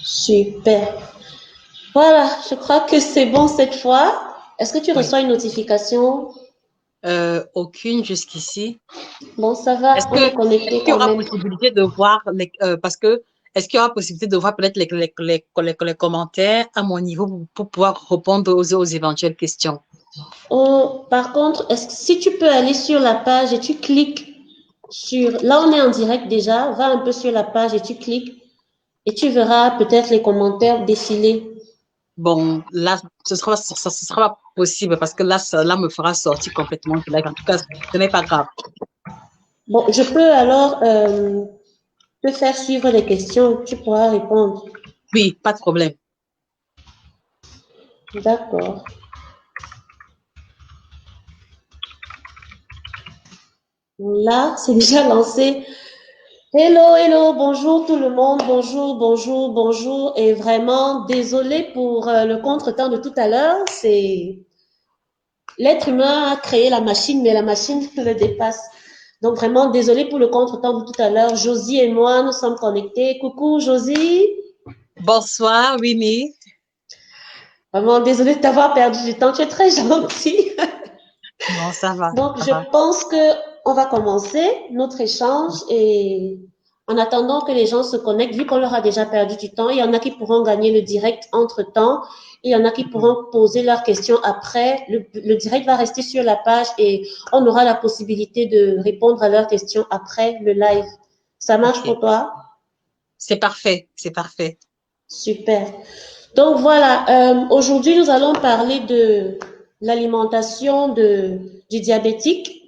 Super. Voilà, je crois que c'est bon cette fois. Est-ce que tu Oui. reçois une notification? Aucune jusqu'ici. Bon, ça va, on est Est-ce connecté qu'il y quand aura même. possibilité de voir parce que est-ce qu'il y aura possibilité de voir peut-être les commentaires à mon niveau pour pouvoir répondre aux éventuelles questions? Oh, par contre, si tu peux aller sur la page et tu cliques sur... Là, on est en direct déjà. Va un peu sur la page et tu cliques et tu verras peut-être les commentaires défiler. Bon, là, ce sera pas possible parce que là, là me fera sortir complètement du live. En tout cas, ce n'est pas grave. Bon, je peux alors te faire suivre les questions. Tu pourras répondre. Oui, pas de problème. D'accord. Là, c'est déjà lancé. Hello, hello, bonjour tout le monde, bonjour, bonjour, bonjour. Et vraiment, désolé pour le contretemps de tout à l'heure. C'est l'être humain a créé la machine, mais la machine le dépasse. Donc vraiment, désolé pour le contretemps de tout à l'heure. Josie et moi, nous sommes connectés. Coucou, Josie. Bonsoir, Winnie. Vraiment, désolé de t'avoir perdu du temps. Tu es très gentille. Non, ça va, Donc, ça je va. pense que on va commencer notre échange et en attendant que les gens se connectent, vu qu'on leur a déjà perdu du temps, il y en a qui pourront gagner le direct entre-temps, et il y en a qui Mhm. pourront poser leurs questions après. Le direct va rester sur la page et on aura la possibilité de répondre à leurs questions après le live. Ça marche OK. pour toi? C'est parfait, c'est parfait. Super. Donc voilà, aujourd'hui nous allons parler de l'alimentation du diabétique.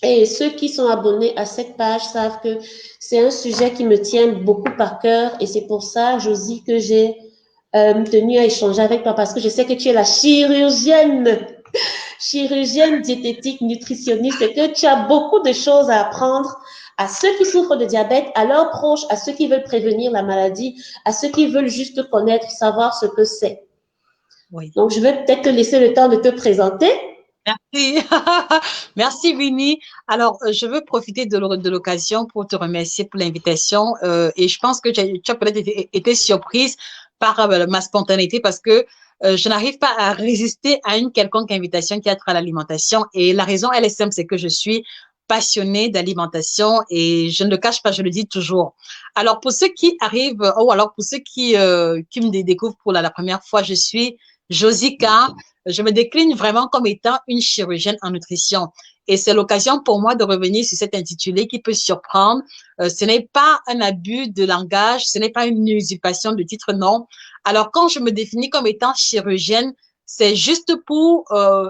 Et ceux qui sont abonnés à cette page savent que c'est un sujet qui me tient beaucoup par cœur et c'est pour ça, Josie, que j'ai tenu à échanger avec toi parce que je sais que tu es la chirurgienne diététique, nutritionniste et que tu as beaucoup de choses à apprendre à ceux qui souffrent de diabète, à leurs proches, à ceux qui veulent prévenir la maladie, à ceux qui veulent juste connaître, savoir ce que c'est. Oui. Donc, je vais peut-être te laisser le temps de te présenter. Merci. Merci, Winnie. Alors, je veux profiter de l'occasion pour te remercier pour l'invitation. Et je pense que tu as peut-être été surprise par ma spontanéité parce que je n'arrive pas à résister à une quelconque invitation qui a trait à l'alimentation. Et la raison, elle est simple, c'est que je suis passionnée d'alimentation et je ne le cache pas, je le dis toujours. Alors, pour ceux qui arrivent, ou alors pour ceux qui me découvrent pour la première fois, je suis Josica. Je me décline vraiment comme étant une chirurgienne en nutrition. Et c'est l'occasion pour moi de revenir sur cet intitulé qui peut surprendre. Ce n'est pas un abus de langage, ce n'est pas une usurpation de titre, non. Alors, quand je me définis comme étant chirurgienne, c'est juste pour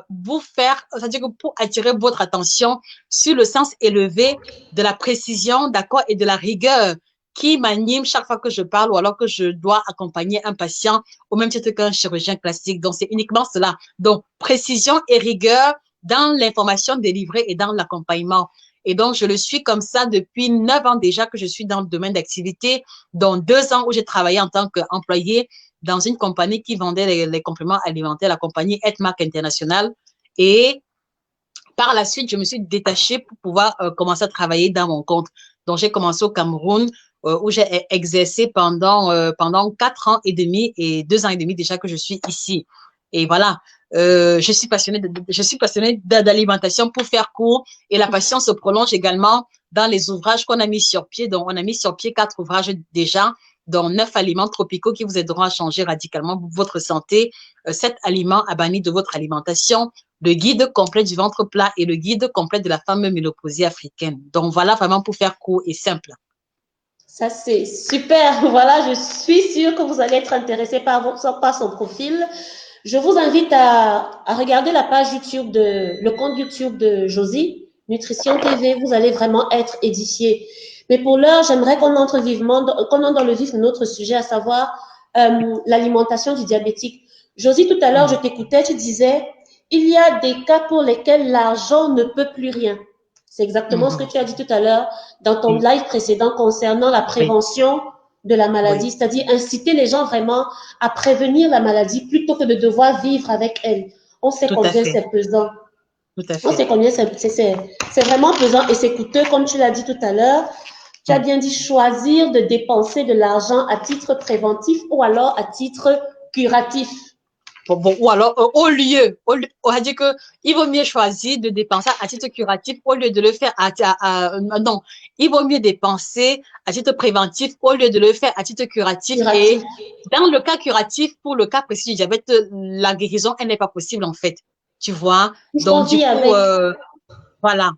vous faire, c'est-à-dire que pour attirer votre attention sur le sens élevé de la précision, d'accord, et de la rigueur qui m'anime chaque fois que je parle ou alors que je dois accompagner un patient au même titre qu'un chirurgien classique. Donc, c'est uniquement cela. Donc, précision et rigueur dans l'information délivrée et dans l'accompagnement. Et donc, je le suis comme ça depuis 9 ans déjà que je suis dans le domaine d'activité, dont 2 ans où j'ai travaillé en tant qu'employé dans une compagnie qui vendait les compléments alimentaires, la compagnie Edmark International. Et par la suite, je me suis détachée pour pouvoir commencer à travailler dans mon compte. Donc, j'ai commencé au Cameroun où j'ai exercé pendant 4 ans et demi et 2 ans et demi déjà que je suis ici. Et voilà, je suis passionnée d'alimentation pour faire court et la passion se prolonge également dans les ouvrages qu'on a mis sur pied. Donc, on a mis sur pied 4 ouvrages déjà, dont 9 aliments tropicaux qui vous aideront à changer radicalement votre santé, 7 aliments à bannir de votre alimentation, le guide complet du ventre plat et le guide complet de la femme ménopausée africaine. Donc voilà vraiment pour faire court et simple. Ça, c'est super. Voilà, je suis sûre que vous allez être intéressé par son profil. Je vous invite à regarder la page YouTube le compte YouTube de Josie, Nutrition TV. Vous allez vraiment être édifié. Mais pour l'heure, j'aimerais qu'on entre dans le vif de notre sujet, à savoir l'alimentation du diabétique. Josie, tout à l'heure, je t'écoutais, tu disais, il y a des cas pour lesquels l'argent ne peut plus rien. C'est exactement ce que Mhm. tu as dit tout à l'heure dans ton Oui, live précédent concernant la oui, prévention de la oui, maladie, c'est-à-dire inciter les gens vraiment à prévenir la maladie plutôt que de devoir vivre avec elle. On sait tout à combien fait, c'est pesant. tout à On fait. sait combien c'est vraiment pesant et c'est coûteux, comme tu l'as dit tout à l'heure. Tu as bien dit choisir de dépenser de l'argent à titre préventif ou alors à titre curatif. Bon, ou alors, on va dire que il vaut mieux choisir de dépenser à titre curatif au lieu de le faire non, il vaut mieux dépenser à titre préventif au lieu de le faire à titre curatif. Et dans le cas curatif, pour le cas précis du diabète, la guérison, elle n'est pas possible, en fait. Tu vois? Donc, du coup, voilà.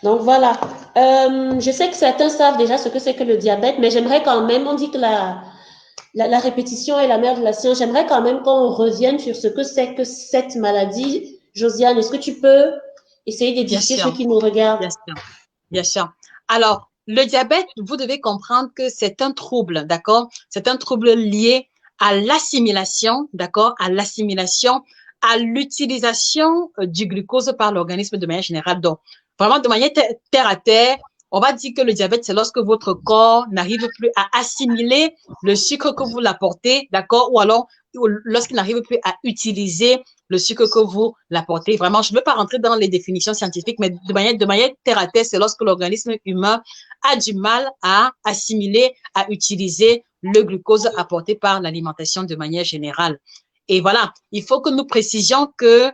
Donc, voilà. Je sais que certains savent déjà ce que c'est que le diabète, mais j'aimerais quand même, on dit que la répétition est la mère de la science. J'aimerais quand même qu'on revienne sur ce que c'est que cette maladie. Josiane, est-ce que tu peux essayer d'édifier ceux qui nous regardent? Bien sûr. Alors, le diabète, vous devez comprendre que c'est un trouble, d'accord? C'est un trouble lié à l'assimilation, d'accord? À l'assimilation, à l'utilisation du glucose par l'organisme de manière générale. Donc, vraiment de manière terre à terre, on va dire que le diabète, c'est lorsque votre corps n'arrive plus à assimiler le sucre que vous l'apportez, d'accord? Ou alors, lorsqu'il n'arrive plus à utiliser le sucre que vous l'apportez. Vraiment, je ne veux pas rentrer dans les définitions scientifiques, mais de manière terre à terre, c'est lorsque l'organisme humain a du mal à assimiler, à utiliser le glucose apporté par l'alimentation de manière générale. Et voilà, il faut que nous précisions que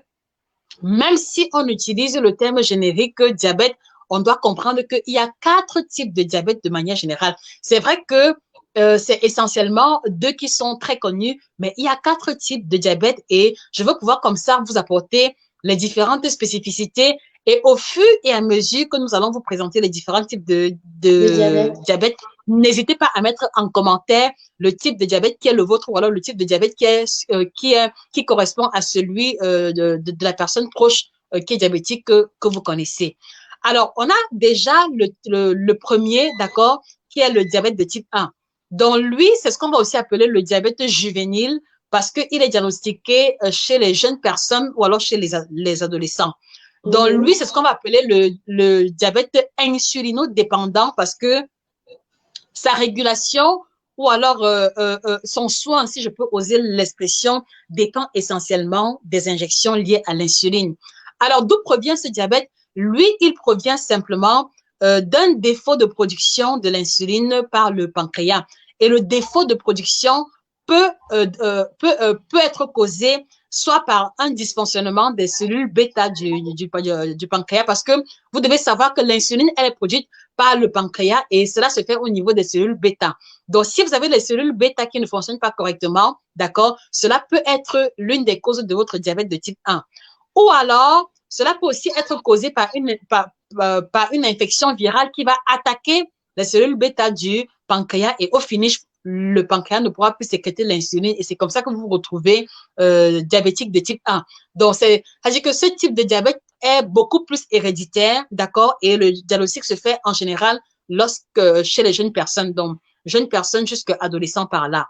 même si on utilise le terme générique diabète, on doit comprendre qu'il y a 4 types de diabète de manière générale. C'est vrai que c'est essentiellement 2 qui sont très connus, mais il y a 4 types de diabète et je veux pouvoir comme ça vous apporter les différentes spécificités et au fur et à mesure que nous allons vous présenter les différents types de diabète, n'hésitez pas à mettre en commentaire le type de diabète qui est le vôtre ou alors le type de diabète qui correspond à celui de la personne proche qui est diabétique que vous connaissez. Alors, on a déjà le premier, d'accord, qui est le diabète de type 1. Donc, lui, c'est ce qu'on va aussi appeler le diabète juvénile parce qu'il est diagnostiqué chez les jeunes personnes ou alors chez les adolescents. Donc, lui, c'est ce qu'on va appeler le diabète insulinodépendant parce que sa régulation ou alors son soin, si je peux oser l'expression, dépend essentiellement des injections liées à l'insuline. Alors, d'où provient ce diabète? Lui, il provient simplement d'un défaut de production de l'insuline par le pancréas. Et le défaut de production peut être causé soit par un dysfonctionnement des cellules bêta du pancréas, parce que vous devez savoir que l'insuline, elle est produite par le pancréas et cela se fait au niveau des cellules bêta. Donc, si vous avez les cellules bêta qui ne fonctionnent pas correctement, d'accord, cela peut être l'une des causes de votre diabète de type 1. Ou alors, cela peut aussi être causé par une infection virale qui va attaquer les cellules bêta du pancréas et au finish, le pancréas ne pourra plus sécréter l'insuline et c'est comme ça que vous vous retrouvez diabétique de type 1. Donc, c'est-à-dire que ce type de diabète est beaucoup plus héréditaire, d'accord, et le diagnostic se fait en général chez les jeunes personnes, donc jeunes personnes jusqu'à adolescents par là.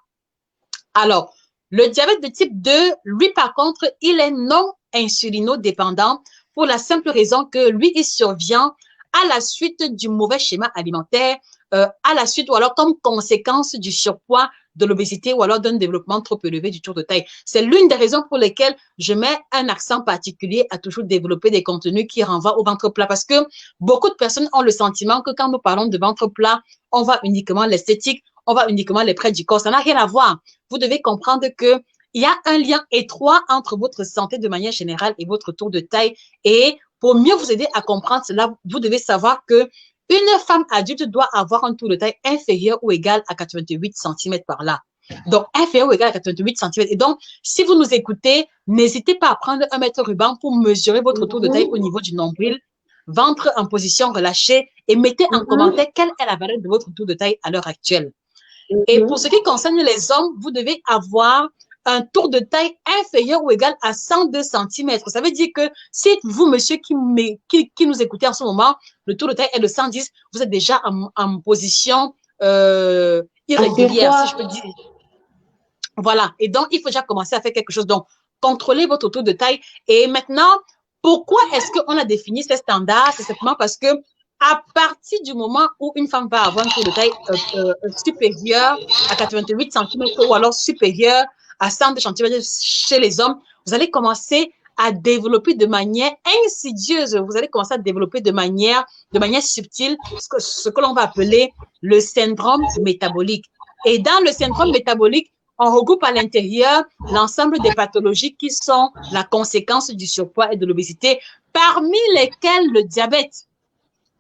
Alors, le diabète de type 2, lui, par contre, il est non insulinodépendant pour la simple raison que lui, il survient à la suite du mauvais schéma alimentaire, à la suite ou alors comme conséquence du surpoids, de l'obésité ou alors d'un développement trop élevé du tour de taille. C'est l'une des raisons pour lesquelles je mets un accent particulier à toujours développer des contenus qui renvoient au ventre plat parce que beaucoup de personnes ont le sentiment que quand nous parlons de ventre plat, on voit uniquement l'esthétique, on voit uniquement les traits du corps. Ça n'a rien à voir. Vous devez comprendre que il y a un lien étroit entre votre santé de manière générale et votre tour de taille. Et pour mieux vous aider à comprendre cela, vous devez savoir que une femme adulte doit avoir un tour de taille inférieur ou égal à 88 cm par là. Donc, inférieur ou égal à 88 cm. Et donc, si vous nous écoutez, n'hésitez pas à prendre un mètre ruban pour mesurer votre tour de taille au niveau du nombril, ventre en position relâchée et mettez en commentaire quelle est la valeur de votre tour de taille à l'heure actuelle. Et pour ce qui concerne les hommes, vous devez avoir un tour de taille inférieur ou égal à 102 cm. Ça veut dire que si vous, monsieur, qui nous écoutez en ce moment, le tour de taille est de 110, vous êtes déjà en position irrégulière, si je peux dire. Voilà. Et donc, il faut déjà commencer à faire quelque chose. Donc, contrôlez votre tour de taille. Et maintenant, pourquoi est-ce qu'on a défini ces standards? C'est simplement parce que à partir du moment où une femme va avoir un tour de taille supérieur à 88 cm ou alors supérieur à 102 cm chez les hommes, vous allez commencer à développer de manière insidieuse. Vous allez commencer à développer de manière subtile ce que l'on va appeler le syndrome métabolique. Et dans le syndrome métabolique, on regroupe à l'intérieur l'ensemble des pathologies qui sont la conséquence du surpoids et de l'obésité, parmi lesquelles le diabète.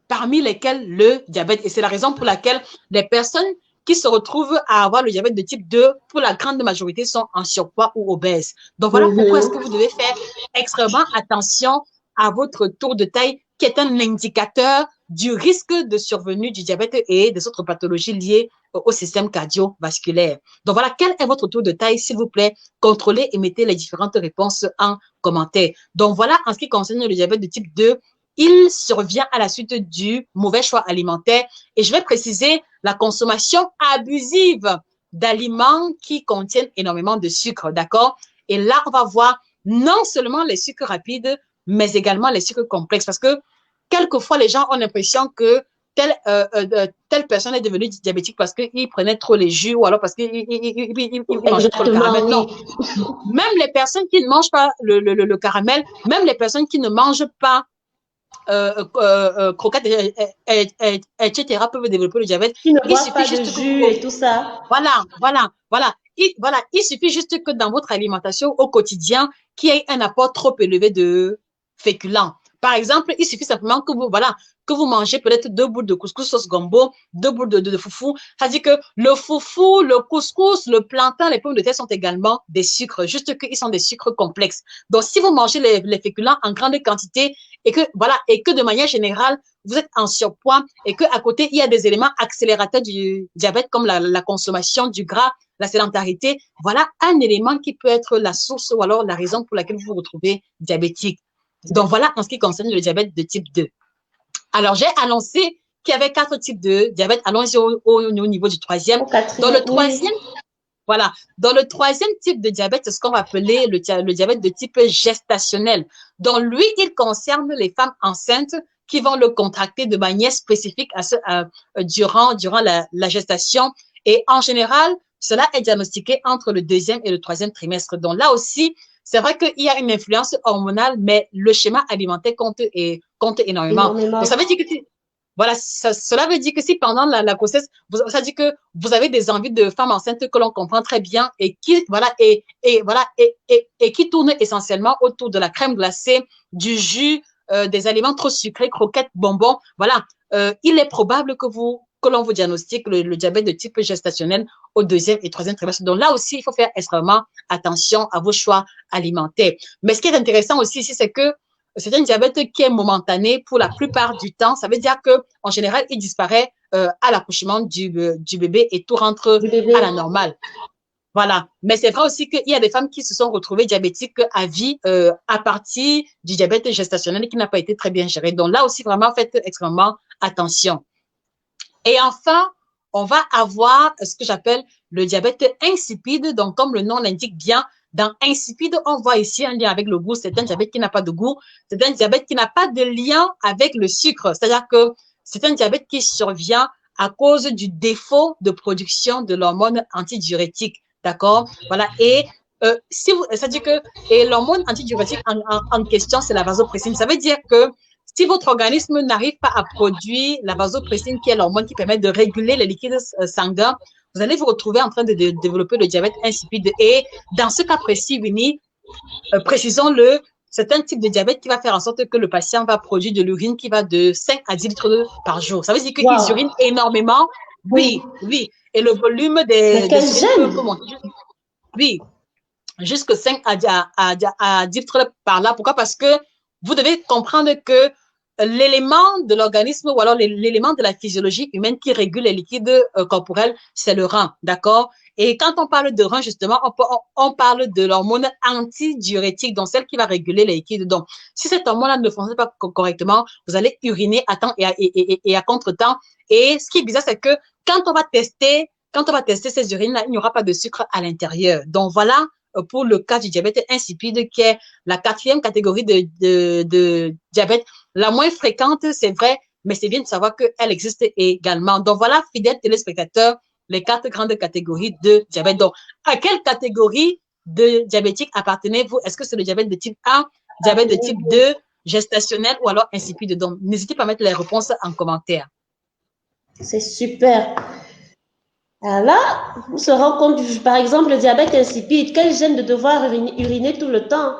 Et c'est la raison pour laquelle les personnes qui se retrouvent à avoir le diabète de type 2, pour la grande majorité, sont en surpoids ou obèses. Donc, voilà pourquoi est-ce que vous devez faire extrêmement attention à votre tour de taille, qui est un indicateur du risque de survenue du diabète et des autres pathologies liées au système cardiovasculaire. Donc, voilà, quel est votre tour de taille, s'il vous plaît? Contrôlez et mettez les différentes réponses en commentaire. Donc, voilà, en ce qui concerne le diabète de type 2, il survient à la suite du mauvais choix alimentaire. Et je vais préciser la consommation abusive d'aliments qui contiennent énormément de sucre, d'accord? Et là, on va voir non seulement les sucres rapides, mais également les sucres complexes. Parce que quelquefois, les gens ont l'impression que telle personne est devenue diabétique parce qu'il prenait trop les jus ou alors parce qu'il mangeait trop le caramel. Non. Même les personnes qui ne mangent pas le caramel, même les personnes qui ne mangent pas croquettes, etc. peuvent développer le diabète. Qui ne boivent pas de jus et tout ça. Voilà. Il suffit juste que dans votre alimentation au quotidien, qu'il y ait un apport trop élevé de féculents. Par exemple, il suffit simplement que vous mangez peut-être 2 boules de couscous sauce gombo, 2 boules de foufou. C'est-à-dire que le foufou, le couscous, le plantain, les pommes de terre sont également des sucres, juste qu'ils sont des sucres complexes. Donc, si vous mangez les féculents en grande quantité et que de manière générale, vous êtes en surpoids et qu'à côté, il y a des éléments accélérateurs du diabète comme la consommation du gras, la sédentarité, voilà un élément qui peut être la source ou alors la raison pour laquelle vous vous retrouvez diabétique. Donc, voilà en ce qui concerne le diabète de type 2. Alors, j'ai annoncé qu'il y avait 4 types de diabète. Allons-y au niveau du troisième. Dans le troisième, voilà. Dans le troisième type de diabète, c'est ce qu'on va appeler le diabète de type gestationnel. Donc, lui, il concerne les femmes enceintes qui vont le contracter de manière spécifique durant la gestation. Et en général, cela est diagnostiqué entre le 2e et le 3e trimestre. Donc, là aussi, c'est vrai qu'il y a une influence hormonale, mais le schéma alimentaire compte énormément. Donc, ça veut dire que cela veut dire que si pendant la grossesse, ça dit que vous avez des envies de femmes enceintes que l'on comprend très bien et qui qui tournent essentiellement autour de la crème glacée, du jus, des aliments trop sucrés, croquettes, bonbons. Voilà, il est probable que l'on vous diagnostique le diabète de type gestationnel au 2e et 3e trimestre. Donc là aussi, il faut faire extrêmement attention à vos choix alimentaires. Mais ce qui est intéressant aussi ici, c'est que c'est un diabète qui est momentané pour la plupart du temps. Ça veut dire que en général, il disparaît à l'accouchement du bébé et tout rentre à la normale. Voilà. Mais c'est vrai aussi qu'il y a des femmes qui se sont retrouvées diabétiques à vie à partir du diabète gestationnel qui n'a pas été très bien géré. Donc là aussi, vraiment, faites extrêmement attention. Et enfin, on va avoir ce que j'appelle le diabète insipide. Donc, comme le nom l'indique bien, dans insipide, on voit ici un lien avec le goût. C'est un diabète qui n'a pas de goût. C'est un diabète qui n'a pas de lien avec le sucre. C'est-à-dire que c'est un diabète qui survient à cause du défaut de production de l'hormone antidiurétique. D'accord? Voilà. Et c'est-à-dire que l'hormone antidiurétique en question, c'est la vasopressine. Ça veut dire que si votre organisme n'arrive pas à produire la vasopressine, qui est l'hormone qui permet de réguler les liquides sanguins, vous allez vous retrouver en train de développer le diabète insipide. Et dans ce cas précis, Winnie, précisons-le, c'est un type de diabète qui va faire en sorte que le patient va produire de l'urine qui va de 5 à 10 litres par jour. Ça veut dire qu'ils urinent énormément. Oui. Et le volume des urines peut monter. Oui, jusqu'à 5 à 10 litres par là. Pourquoi? Parce que vous devez comprendre que l'élément de l'organisme ou alors l'élément de la physiologie humaine qui régule les liquides corporels, c'est le rein, d'accord? Et quand on parle de rein, justement, on parle de l'hormone antidiurétique, donc celle qui va réguler les liquides. Donc, si cette hormone-là ne fonctionne pas correctement, vous allez uriner à temps et à contre-temps. Et ce qui est bizarre, c'est que quand on va tester ces urines-là, il n'y aura pas de sucre à l'intérieur. Donc, voilà pour le cas du diabète insipide, qui est la 4e catégorie de diabète. La moins fréquente, c'est vrai, mais c'est bien de savoir qu'elle existe également. Donc, voilà, fidèles téléspectateurs, les 4 grandes catégories de diabète. Donc, à quelle catégorie de diabétique appartenez-vous? Est-ce que c'est le diabète de type 1, diabète de type 2, gestationnel ou alors insipide. Donc, n'hésitez pas à mettre les réponses en commentaire. C'est super. Alors là, on se rend compte, par exemple, le diabète insipide, quel gêne de devoir uriner tout le temps.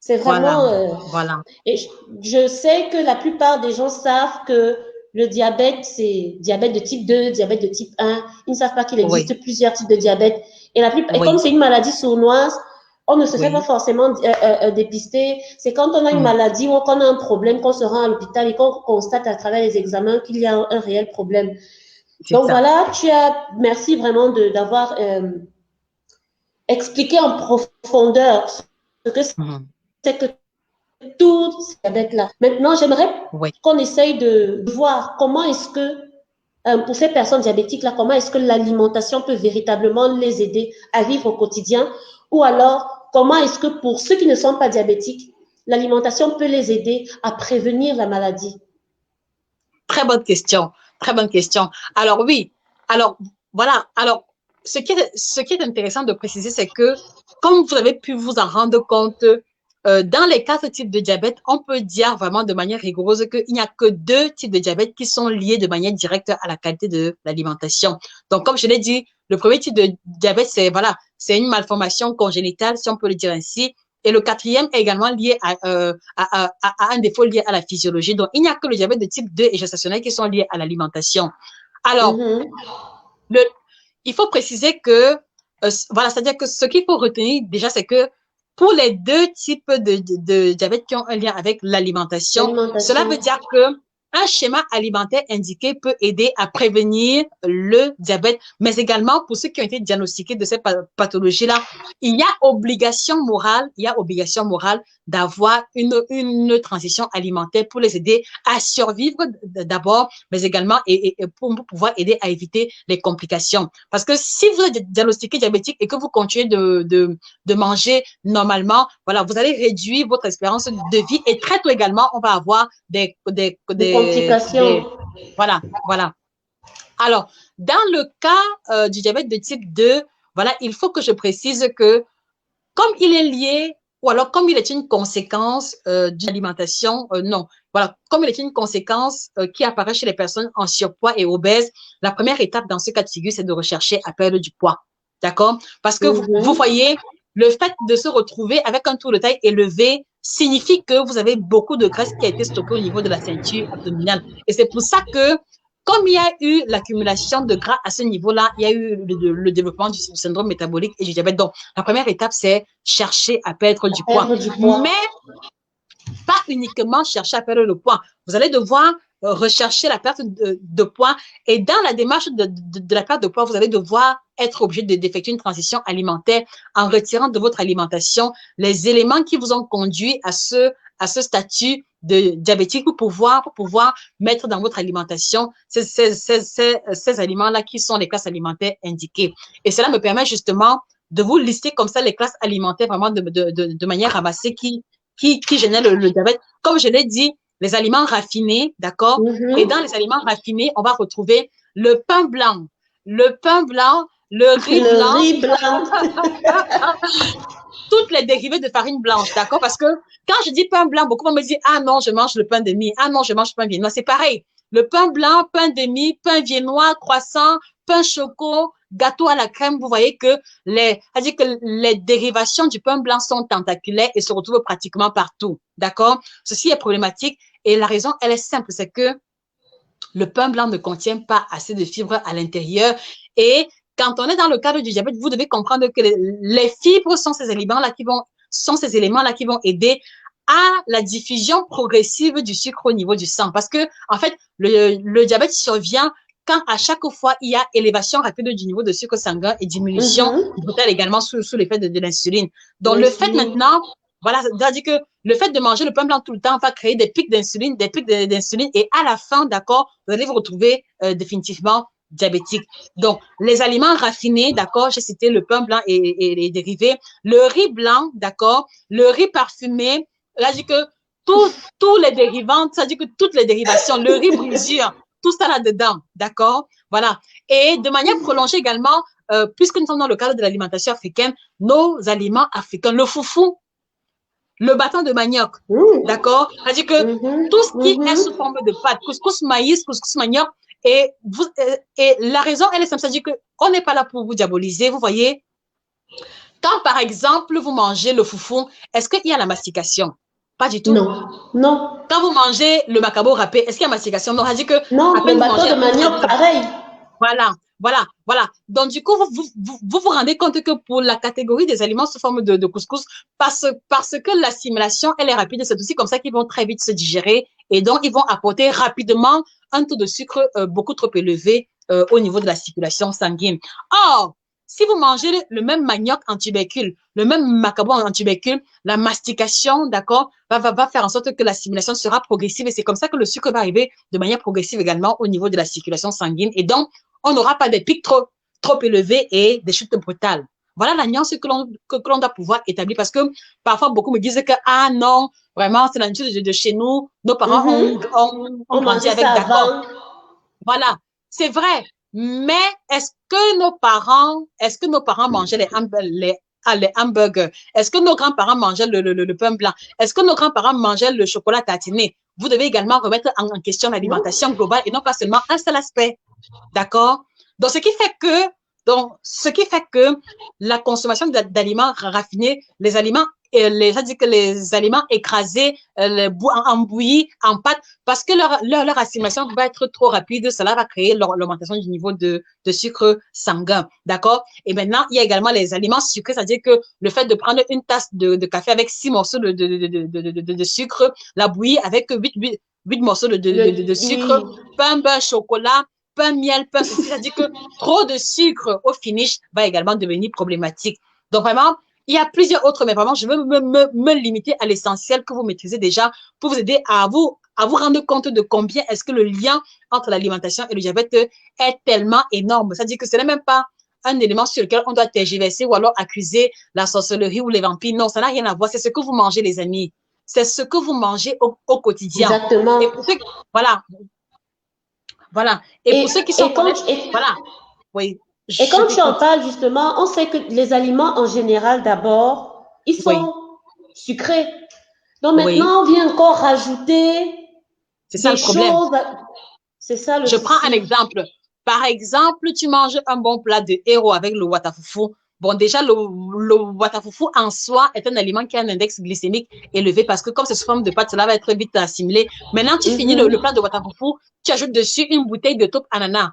C'est Voilà, vraiment... voilà. et je sais que la plupart des gens savent que le diabète, c'est diabète de type 2, diabète de type 1. Ils ne savent pas qu'il Oui, existe plusieurs types de diabète. Et comme oui, c'est une maladie sournoise, on ne se fait pas oui. forcément dépister. C'est quand on a une Mhm. maladie ou qu'on a un problème qu'on se rend à l'hôpital et qu'on constate à travers les examens qu'il y a un réel problème. C'est Donc ça. voilà, merci vraiment d'avoir expliqué en profondeur ce que Mhm. c'est que tout ce diabète-là. Maintenant, j'aimerais Oui. qu'on essaye de voir comment est-ce que, pour ces personnes diabétiques-là, comment est-ce que l'alimentation peut véritablement les aider à vivre au quotidien, ou alors comment est-ce que pour ceux qui ne sont pas diabétiques, l'alimentation peut les aider à prévenir la maladie. Très bonne question. Très bonne question. Alors oui. Alors voilà. Alors ce qui est intéressant de préciser, c'est que comme vous avez pu vous en rendre compte, dans les quatre types de diabète, on peut dire vraiment de manière rigoureuse qu'il n'y a que deux types de diabète qui sont liés de manière directe à la qualité de l'alimentation. Donc comme je l'ai dit, le premier type de diabète, c'est voilà, c'est une malformation congénitale, si on peut le dire ainsi. Et le quatrième est également lié à un défaut lié à la physiologie. Donc, il n'y a que le diabète de type 2 et gestationnel qui sont liés à l'alimentation. Alors, Mhm. le, il faut préciser que, voilà, c'est-à-dire que ce qu'il faut retenir déjà, c'est que pour les deux types de diabète qui ont un lien avec l'alimentation, cela veut L'alimentation. dire que un schéma alimentaire indiqué peut aider à prévenir le diabète, mais également pour ceux qui ont été diagnostiqués de cette pathologie-là, il y a obligation morale d'avoir une transition alimentaire pour les aider à survivre d'abord, mais également et pour pouvoir aider à éviter les complications. Parce que si vous êtes diagnostiqué diabétique et que vous continuez de manger normalement, voilà, vous allez réduire votre espérance de vie et très tôt également, on va avoir Des complications. voilà, voilà. Alors, dans le cas du diabète de type 2, voilà, il faut que je précise que comme il est lié, ou alors comme il est une conséquence d'une alimentation, non. Voilà, comme il est une conséquence qui apparaît chez les personnes en surpoids et obèses, la première étape dans ce cas de figure, c'est de rechercher à perdre du poids. D'accord? Parce que vous Mhm. voyez, le fait de se retrouver avec un tour de taille élevé signifie que vous avez beaucoup de graisse qui a été stockée au niveau de la ceinture abdominale. Et c'est pour ça que comme il y a eu l'accumulation de gras à ce niveau-là, il y a eu le développement du syndrome métabolique et du diabète. Donc, la première étape, c'est chercher à perdre À du poids. perdre du Mais poids. pas uniquement chercher à perdre le poids. Vous allez devoir rechercher la perte de poids. Et dans la démarche de la perte de poids, vous allez devoir être obligé d'effectuer une transition alimentaire en retirant de votre alimentation les éléments qui vous ont conduit à ce statut de diabétique pour pouvoir mettre dans votre alimentation ces aliments-là qui sont les classes alimentaires indiquées. Et cela me permet justement de vous lister comme ça les classes alimentaires vraiment de manière ramassée qui génère le diabète. Comme je l'ai dit, les aliments raffinés, d'accord? Et dans Mhm. les aliments raffinés, on va retrouver le pain blanc, le riz Le blanc, riz blanc. toutes les dérivés de farine blanche, d'accord? Parce que quand je dis pain blanc, beaucoup vont me dire, ah non, je mange le pain de mie, ah non, je mange pain viennois. C'est pareil. Le pain blanc, pain de mie, pain viennois, croissant, pain choco, gâteau à la crème, vous voyez que c'est-à-dire que les dérivations du pain blanc sont tentaculaires et se retrouvent pratiquement partout, d'accord? Ceci est problématique et la raison, elle est simple, c'est que le pain blanc ne contient pas assez de fibres à l'intérieur et quand on est dans le cadre du diabète, vous devez comprendre que les fibres sont ces éléments-là qui vont aider à la diffusion progressive du sucre au niveau du sang. Parce que, en fait, le diabète survient quand à chaque fois il y a élévation rapide du niveau de sucre sanguin et diminution Mhm. brutale également sous l'effet de l'insuline. Donc, le fait L'insuline. maintenant, voilà, c'est-à-dire que le fait de manger le pain blanc tout le temps va créer des pics d'insuline, et à la fin, d'accord, vous allez vous retrouver définitivement diabétique. Donc, les aliments raffinés, d'accord, j'ai cité le pain blanc et les dérivés, le riz blanc, d'accord, le riz parfumé, là, dit que tous les dérivants, ça dit que toutes les dérivations, le riz brisure, tout ça là-dedans, d'accord, voilà. Et de manière prolongée également, puisque nous sommes dans le cadre de l'alimentation africaine, nos aliments africains, le bâton de manioc. D'accord? C'est-à-dire que tout ce qui est sous forme de pâte, couscous maïs, couscous manioc, et la raison, elle est simple, c'est-à-dire qu'on n'est pas là pour vous diaboliser, vous voyez. Quand, par exemple, vous mangez le foufou, est-ce qu'il y a la mastication? Pas du tout. Non, non. Quand vous mangez le macabo râpé, est-ce qu'il y a mastication? Non, c'est-à-dire que non, à peine le bâton de manioc, pareil. Voilà. Donc, du coup, vous rendez compte que pour la catégorie des aliments sous forme de couscous, parce que l'assimilation, elle est rapide, c'est aussi comme ça qu'ils vont très vite se digérer et donc ils vont apporter rapidement un taux de sucre beaucoup trop élevé au niveau de la circulation sanguine. Or, si vous mangez le même manioc en tubercule, le même macabo en tubercule, la mastication, d'accord, va faire en sorte que l'assimilation sera progressive et c'est comme ça que le sucre va arriver de manière progressive également au niveau de la circulation sanguine et donc, on n'aura pas des pics trop élevés et des chutes brutales. Voilà la nuance que l'on doit pouvoir établir parce que parfois beaucoup me disent que ah non, vraiment c'est la nature de chez nous, nos parents ont grandi avec, d'accord. Voilà, c'est vrai. Mais est-ce que nos parents mangeaient les hamburgers? Est-ce que nos grands-parents mangeaient le pain blanc? Est-ce que nos grands-parents mangeaient le chocolat tatiné? Vous devez également remettre en question l'alimentation globale et non pas seulement un seul aspect. D'accord? Donc, ce qui fait que la consommation d'aliments raffinés, les aliments écrasés, en bouillie, en pâte, parce que leur assimilation va être trop rapide, cela va créer l'augmentation du niveau de sucre sanguin. D'accord? Et maintenant, il y a également les aliments sucrés, c'est-à-dire que le fait de prendre une tasse de café avec 6 morceaux de sucre, la bouillie avec 8 morceaux de sucre, pain, beurre, chocolat, pain, miel, pain, ceci, c'est-à-dire que trop de sucre au finish va également devenir problématique. Donc vraiment, il y a plusieurs autres, mais vraiment, je veux me limiter à l'essentiel que vous maîtrisez déjà pour vous aider à vous rendre compte de combien est-ce que le lien entre l'alimentation et le diabète est tellement énorme. C'est-à-dire que ce n'est même pas un élément sur lequel on doit tergiverser ou alors accuser la sorcellerie ou les vampires. Non, ça n'a rien à voir. C'est ce que vous mangez, les amis. C'est ce que vous mangez au quotidien. Exactement. Et pour ceux, voilà. Et pour ceux qui sont voilà. Oui. Et quand tu en parles, justement, on sait que les aliments en général, d'abord, ils sont sucrés. Donc maintenant, on vient encore rajouter des choses. C'est ça le Je prends un exemple. Par exemple, tu manges un bon plat de héros avec le watafoufou. Bon, déjà, le watafoufou en soi est un aliment qui a un index glycémique élevé parce que comme c'est sous forme de pâte, cela va être vite assimilé. Maintenant, tu finis le plat de watafoufou, tu ajoutes dessus une bouteille de taupe ananas.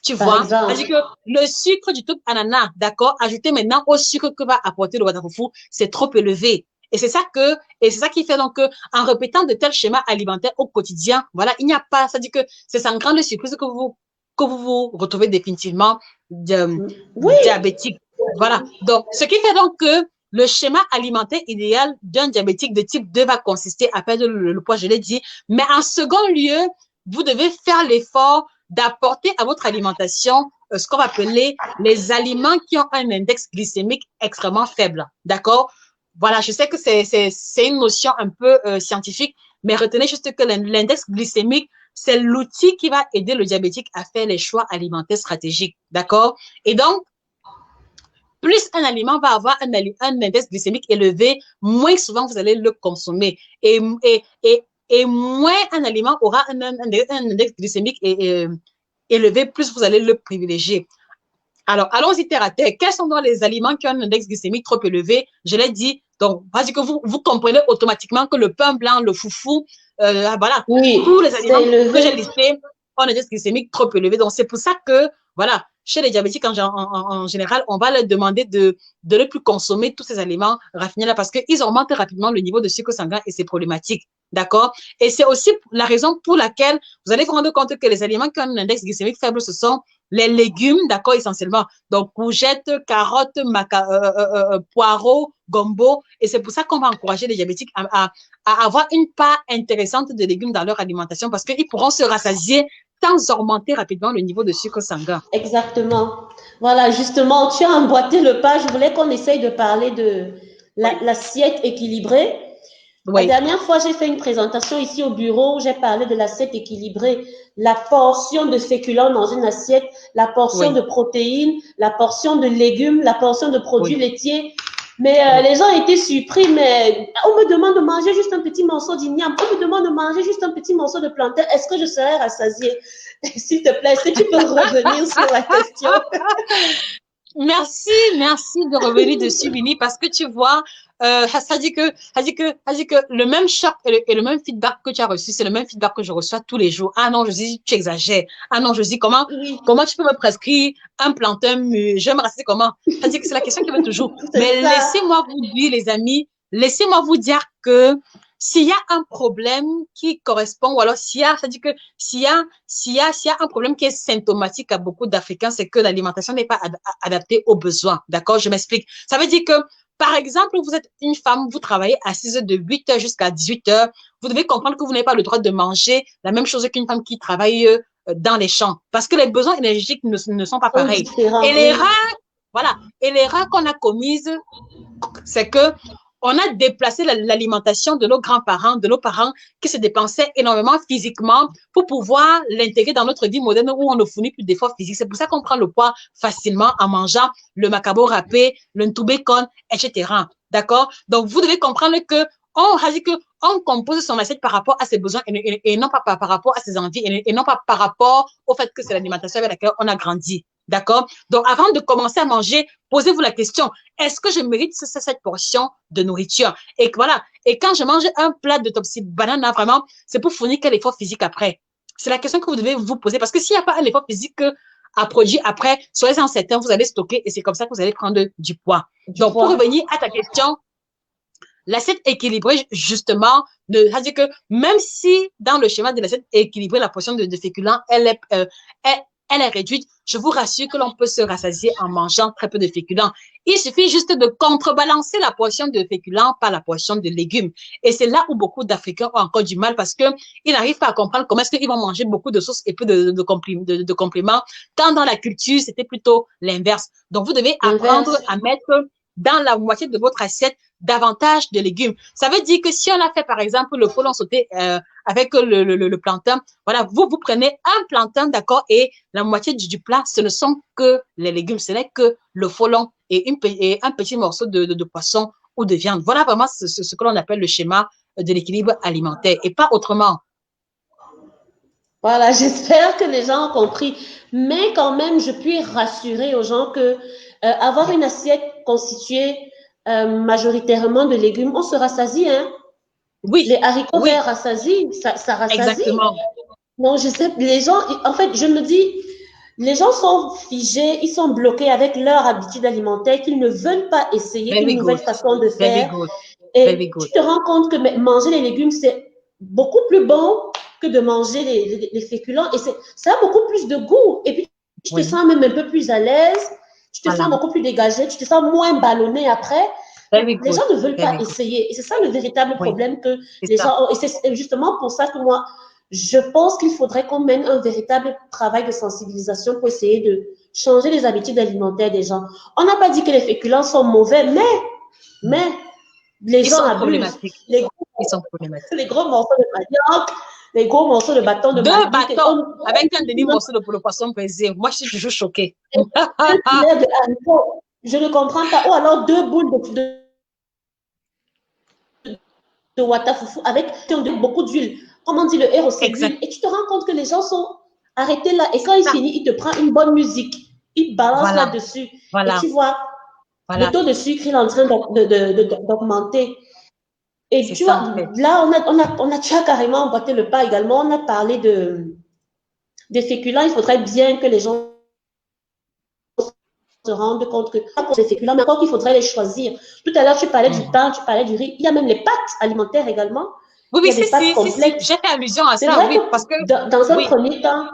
Tu vois? C'est-à-dire que le sucre du taupe ananas, d'accord, ajouté maintenant au sucre que va apporter le watafoufou, c'est trop élevé. Et c'est ça qui fait donc que, en répétant de tels schémas alimentaires au quotidien, voilà, il n'y a pas, c'est-à-dire que c'est sans grande surprise que vous retrouvez définitivement diabétique. Voilà. Donc, ce qui fait donc que le schéma alimentaire idéal d'un diabétique de type 2 va consister à perdre le poids, je l'ai dit. Mais en second lieu, vous devez faire l'effort d'apporter à votre alimentation ce qu'on va appeler les aliments qui ont un index glycémique extrêmement faible. D'accord? Voilà, je sais que c'est une notion un peu scientifique, mais retenez juste que l'index glycémique, c'est l'outil qui va aider le diabétique à faire les choix alimentaires stratégiques. D'accord? Et donc, plus un aliment va avoir un index glycémique élevé, moins souvent vous allez le consommer. Et moins un aliment aura un index glycémique élevé, plus vous allez le privilégier. Alors, allons-y terre à terre. Quels sont donc les aliments qui ont un index glycémique trop élevé? Je l'ai dit. Donc, parce que vous comprenez automatiquement que le pain blanc, le foufou, voilà, tous les aliments que j'ai listés ont un index glycémique trop élevé. Donc, c'est pour ça que, voilà, chez les diabétiques en général, on va leur demander de ne plus consommer tous ces aliments raffinés là parce qu'ils augmentent rapidement le niveau de sucre sanguin et c'est problématique. D'accord? Et c'est aussi la raison pour laquelle vous allez vous rendre compte que les aliments qui ont un index glycémique faible, ce sont les légumes, d'accord, essentiellement. Donc, courgettes, carottes, poireaux, gombo. Et c'est pour ça qu'on va encourager les diabétiques à avoir une part intéressante de légumes dans leur alimentation parce qu'ils pourront se rassasier sans augmenter rapidement le niveau de sucre sanguin. Exactement. Voilà, justement, tu as emboîté le pas. Je voulais qu'on essaye de parler de l'assiette équilibrée. La dernière fois, j'ai fait une présentation ici au bureau où j'ai parlé de l'assiette équilibrée, la portion de féculents dans une assiette, la portion de protéines, la portion de légumes, la portion de produits laitiers. Mais les gens étaient surpris, mais on me demande de manger juste un petit morceau d'igname, on me demande de manger juste un petit morceau de plantain. Est-ce que je serai rassasiée? S'il te plaît, est-ce que tu peux revenir sur la question? Merci, merci de revenir dessus, Vini, parce que tu vois, ça dit que le même choc et le même feedback que tu as reçu, c'est le même feedback que je reçois tous les jours. Ah non, je dis, tu exagères. Ah non, je dis, Oui, comment tu peux me prescrire un plantain mûr? Je vais me rasser comment? Ça dit que c'est la question qui vient toujours. c'est Mais ça. laissez-moi vous dire, les amis, laissez-moi vous dire que s'il y a un problème qui correspond, ou alors s'il y a, ça dit que s'il y a un problème qui est symptomatique à beaucoup d'Africains, c'est que l'alimentation n'est pas adaptée aux besoins. D'accord? Je m'explique. Ça veut dire que, par exemple, vous êtes une femme, vous travaillez assises de 8 heures jusqu'à 18 heures. Vous devez comprendre que vous n'avez pas le droit de manger la même chose qu'une femme qui travaille dans les champs. Parce que les besoins énergétiques ne sont pas Sont pareils. différents, Et oui. voilà. Et l'erreur qu'on a commise, c'est que on a déplacé l'alimentation de nos grands-parents, de nos parents qui se dépensaient énormément physiquement pour pouvoir l'intégrer dans notre vie moderne où on ne fournit plus d'efforts physiques. C'est pour ça qu'on prend le poids facilement en mangeant le macabo râpé, le ntoubécon, etc. D'accord? Donc, vous devez comprendre que on compose son assiette par rapport à ses besoins et non pas par rapport à ses envies et non pas par rapport au fait que c'est l'alimentation avec laquelle on a grandi. D'accord? Donc, avant de commencer à manger, posez-vous la question, est-ce que je mérite cette portion de nourriture? Et voilà. Et quand je mange un plat de topsy banana, vraiment, c'est pour fournir quel effort physique après? C'est la question que vous devez vous poser. Parce que s'il n'y a pas un effort physique à produire après, soyez-en certain, vous allez stocker et c'est comme ça que vous allez prendre du poids. Du Donc, pour poids. revenir à ta question, l'assiette équilibrée, justement, c'est-à-dire que même si dans le schéma de l'assiette équilibrée, la portion de féculents, elle est réduite, je vous rassure que l'on peut se rassasier en mangeant très peu de féculents. Il suffit juste de contrebalancer la portion de féculents par la portion de légumes. Et c'est là où beaucoup d'Africains ont encore du mal parce qu'ils n'arrivent pas à comprendre comment est-ce qu'ils vont manger beaucoup de sauces et peu de compléments, quand dans la culture, c'était plutôt l'inverse. Donc, vous devez apprendre L'inverse. à mettre dans la moitié de votre assiette davantage de légumes. Ça veut dire que si on a fait, par exemple, le frelon sauté avec le plantain, voilà, vous prenez un plantain, d'accord, et la moitié du plat, ce ne sont que les légumes, ce n'est que le frelon et un petit morceau de poisson ou de viande. Voilà vraiment ce que l'on appelle le schéma de l'équilibre alimentaire et pas autrement. Voilà, j'espère que les gens ont compris. Mais quand même, je puis rassurer aux gens que avoir une assiette constituée majoritairement de légumes, on se rassasie, hein. Les Oui, haricots oui, verts rassasient, ça rassasie. exactement. Non, je sais, les gens, en fait, je me dis, les gens sont figés, ils sont bloqués avec leur habitude alimentaire, qu'ils ne veulent pas essayer une Very nouvelle good, façon de very faire. good, very Et tu good. te rends compte que manger les légumes, c'est beaucoup plus bon que de manger les féculents. Et ça a beaucoup plus de goût. Et puis, tu te Oui, sens même un peu plus à l'aise. Tu te sens voilà. beaucoup plus dégagé. Tu te sens moins ballonné après. Donc, Very les good, gens ne veulent pas very good. essayer. Et c'est ça le véritable Oui, problème que c'est les ça. gens ont. Et c'est justement pour ça que moi, je pense qu'il faudrait qu'on mène un véritable travail de sensibilisation pour essayer de changer les habitudes alimentaires des gens. On n'a pas dit que les féculents sont mauvais, mais les Ils gens sont abusent. problématiques. Les gros, Ils sont problématiques. les gros morceaux de manioc, les gros morceaux de bâton de Deux marmite. bâtons avec un demi-morceau de le poisson brisé. Moi, je suis toujours choquée. Un filet de haricots. Je ne comprends pas. Ou alors deux boules de watafoufou avec beaucoup d'huile. Comme on dit, le héros, c'est Exact. l'huile. Et tu te rends compte que les gens sont arrêtés là. Et C'est quand il ça. finit, il te prend une bonne musique. Il balance Voilà, là-dessus. Et voilà, tu vois, le voilà. taux de sucre, il est en train d'augmenter. Et C'est tu ça, en vois, fait. là, on a déjà carrément emboîté le pas également. On a parlé des féculents. Il faudrait bien que les gens se rendent compte que pas pour ces féculents, mais encore qu'il faudrait les choisir. Tout à l'heure, tu parlais du Mhm. pain, tu parlais du riz. Il y a même les pâtes alimentaires également. Oui, Il y oui, a des pâtes si. complètes. J'ai fait allusion à C'est ça, vrai que oui, parce que, dans un oui. premier temps,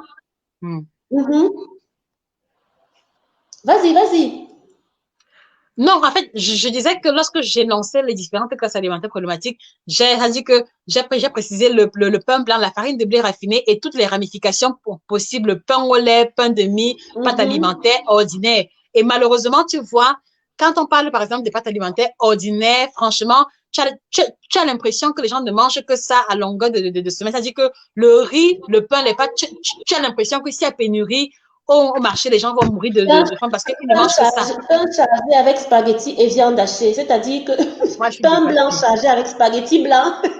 Mhm. vas-y, vas-y. Non, en fait, je disais que lorsque j'énonçais les différentes classes alimentaires problématiques, j'ai dit que j'ai précisé le pain blanc, la farine de blé raffinée et toutes les ramifications possibles, pain au lait, pain de mie, pâte alimentaire ordinaire. Et malheureusement, tu vois, quand on parle, par exemple, des pâtes alimentaires ordinaires, franchement, tu as l'impression que les gens ne mangent que ça à longueur de semaine. C'est-à-dire que le riz, le pain, les pâtes, tu as l'impression que s'il y a pénurie, au marché, les gens vont mourir de faim parce qu'ils ne mangent que ça. Pain chargé avec spaghetti et viande hachée, c'est-à-dire que Moi, je suis pain blanc dépassée. chargé avec spaghetti blanc Moi,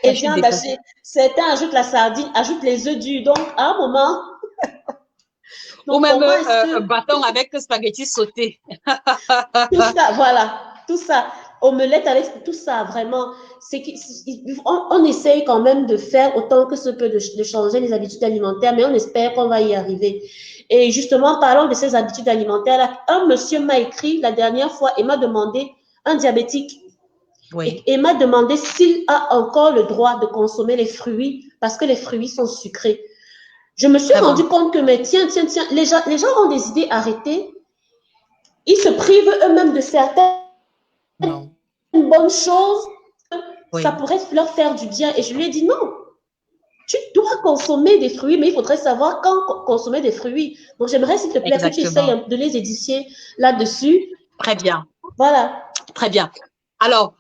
et je suis viande dépassée. hachée. Certains ajoutent la sardine, ajoutent les œufs durs. Donc, à un moment, Ou donc même comment est-ce un que bâton avec spaghetti sauté. tout ça, voilà, tout ça, omelette avec tout ça, vraiment, on essaye quand même de faire autant que ce peut de changer les habitudes alimentaires, mais on espère qu'on va y arriver. Et justement, parlant de ces habitudes alimentaires, un monsieur m'a écrit la dernière fois et m'a demandé, un diabétique, Oui. et m'a demandé s'il a encore le droit de consommer les fruits parce que les fruits sont sucrés. Je me suis Très rendu bon. compte que, mais tiens, les gens ont des idées arrêtées. Ils se privent eux-mêmes de certaines Non. bonnes choses. Ça Oui. pourrait leur faire du bien. Et je lui ai dit non. Tu dois consommer des fruits, mais il faudrait savoir quand consommer des fruits. Donc, j'aimerais, s'il te plaît, que tu Exactement. essayes de les édifier là-dessus. Très bien. Voilà. Très bien. Alors,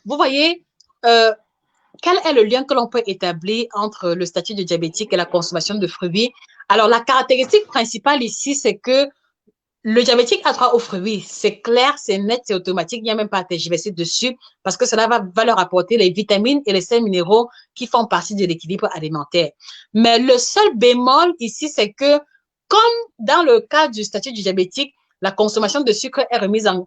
vous voyez, euh, quel est le lien que l'on peut établir entre le statut de diabétique et la consommation de fruits? Alors, la caractéristique principale ici, c'est que le diabétique a droit aux fruits. C'est clair, c'est net, c'est automatique. Il n'y a même pas à tergiverser dessus parce que cela va leur apporter les vitamines et les sels minéraux qui font partie de l'équilibre alimentaire. Mais le seul bémol ici, c'est que comme dans le cas du statut du diabétique, la consommation de sucre est remise en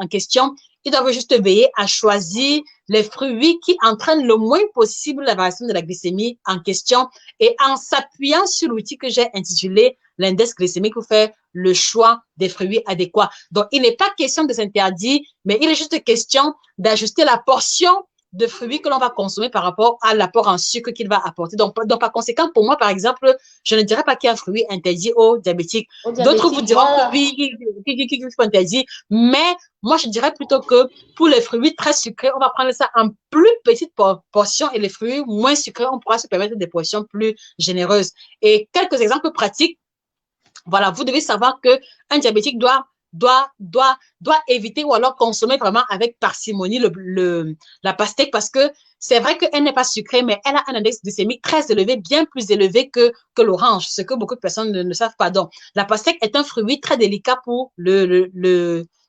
question, ils doivent juste veiller à choisir les fruits qui entraînent le moins possible la variation de la glycémie en question et en s'appuyant sur l'outil que j'ai intitulé l'index glycémique pour faire le choix des fruits adéquats. Donc, il n'est pas question de s'interdire, mais il est juste question d'ajuster la portion de fruits que l'on va consommer par rapport à l'apport en sucre qu'il va apporter. Donc, par conséquent, pour moi, par exemple, je ne dirais pas qu'il y a un fruit interdit aux diabétiques. Au D'autres vous diabétique, diront que voilà. oui, qu'il faut interdire, mais moi, je dirais plutôt que pour les fruits très sucrés, on va prendre ça en plus petite portion et les fruits moins sucrés, on pourra se permettre des portions plus généreuses. Et quelques exemples pratiques. Voilà, vous devez savoir que un diabétique doit éviter ou alors consommer vraiment avec parcimonie la pastèque parce que c'est vrai qu'elle n'est pas sucrée, mais elle a un index glycémique très élevé, bien plus élevé que l'orange, ce que beaucoup de personnes ne savent pas. Donc, la pastèque est un fruit très délicat pour le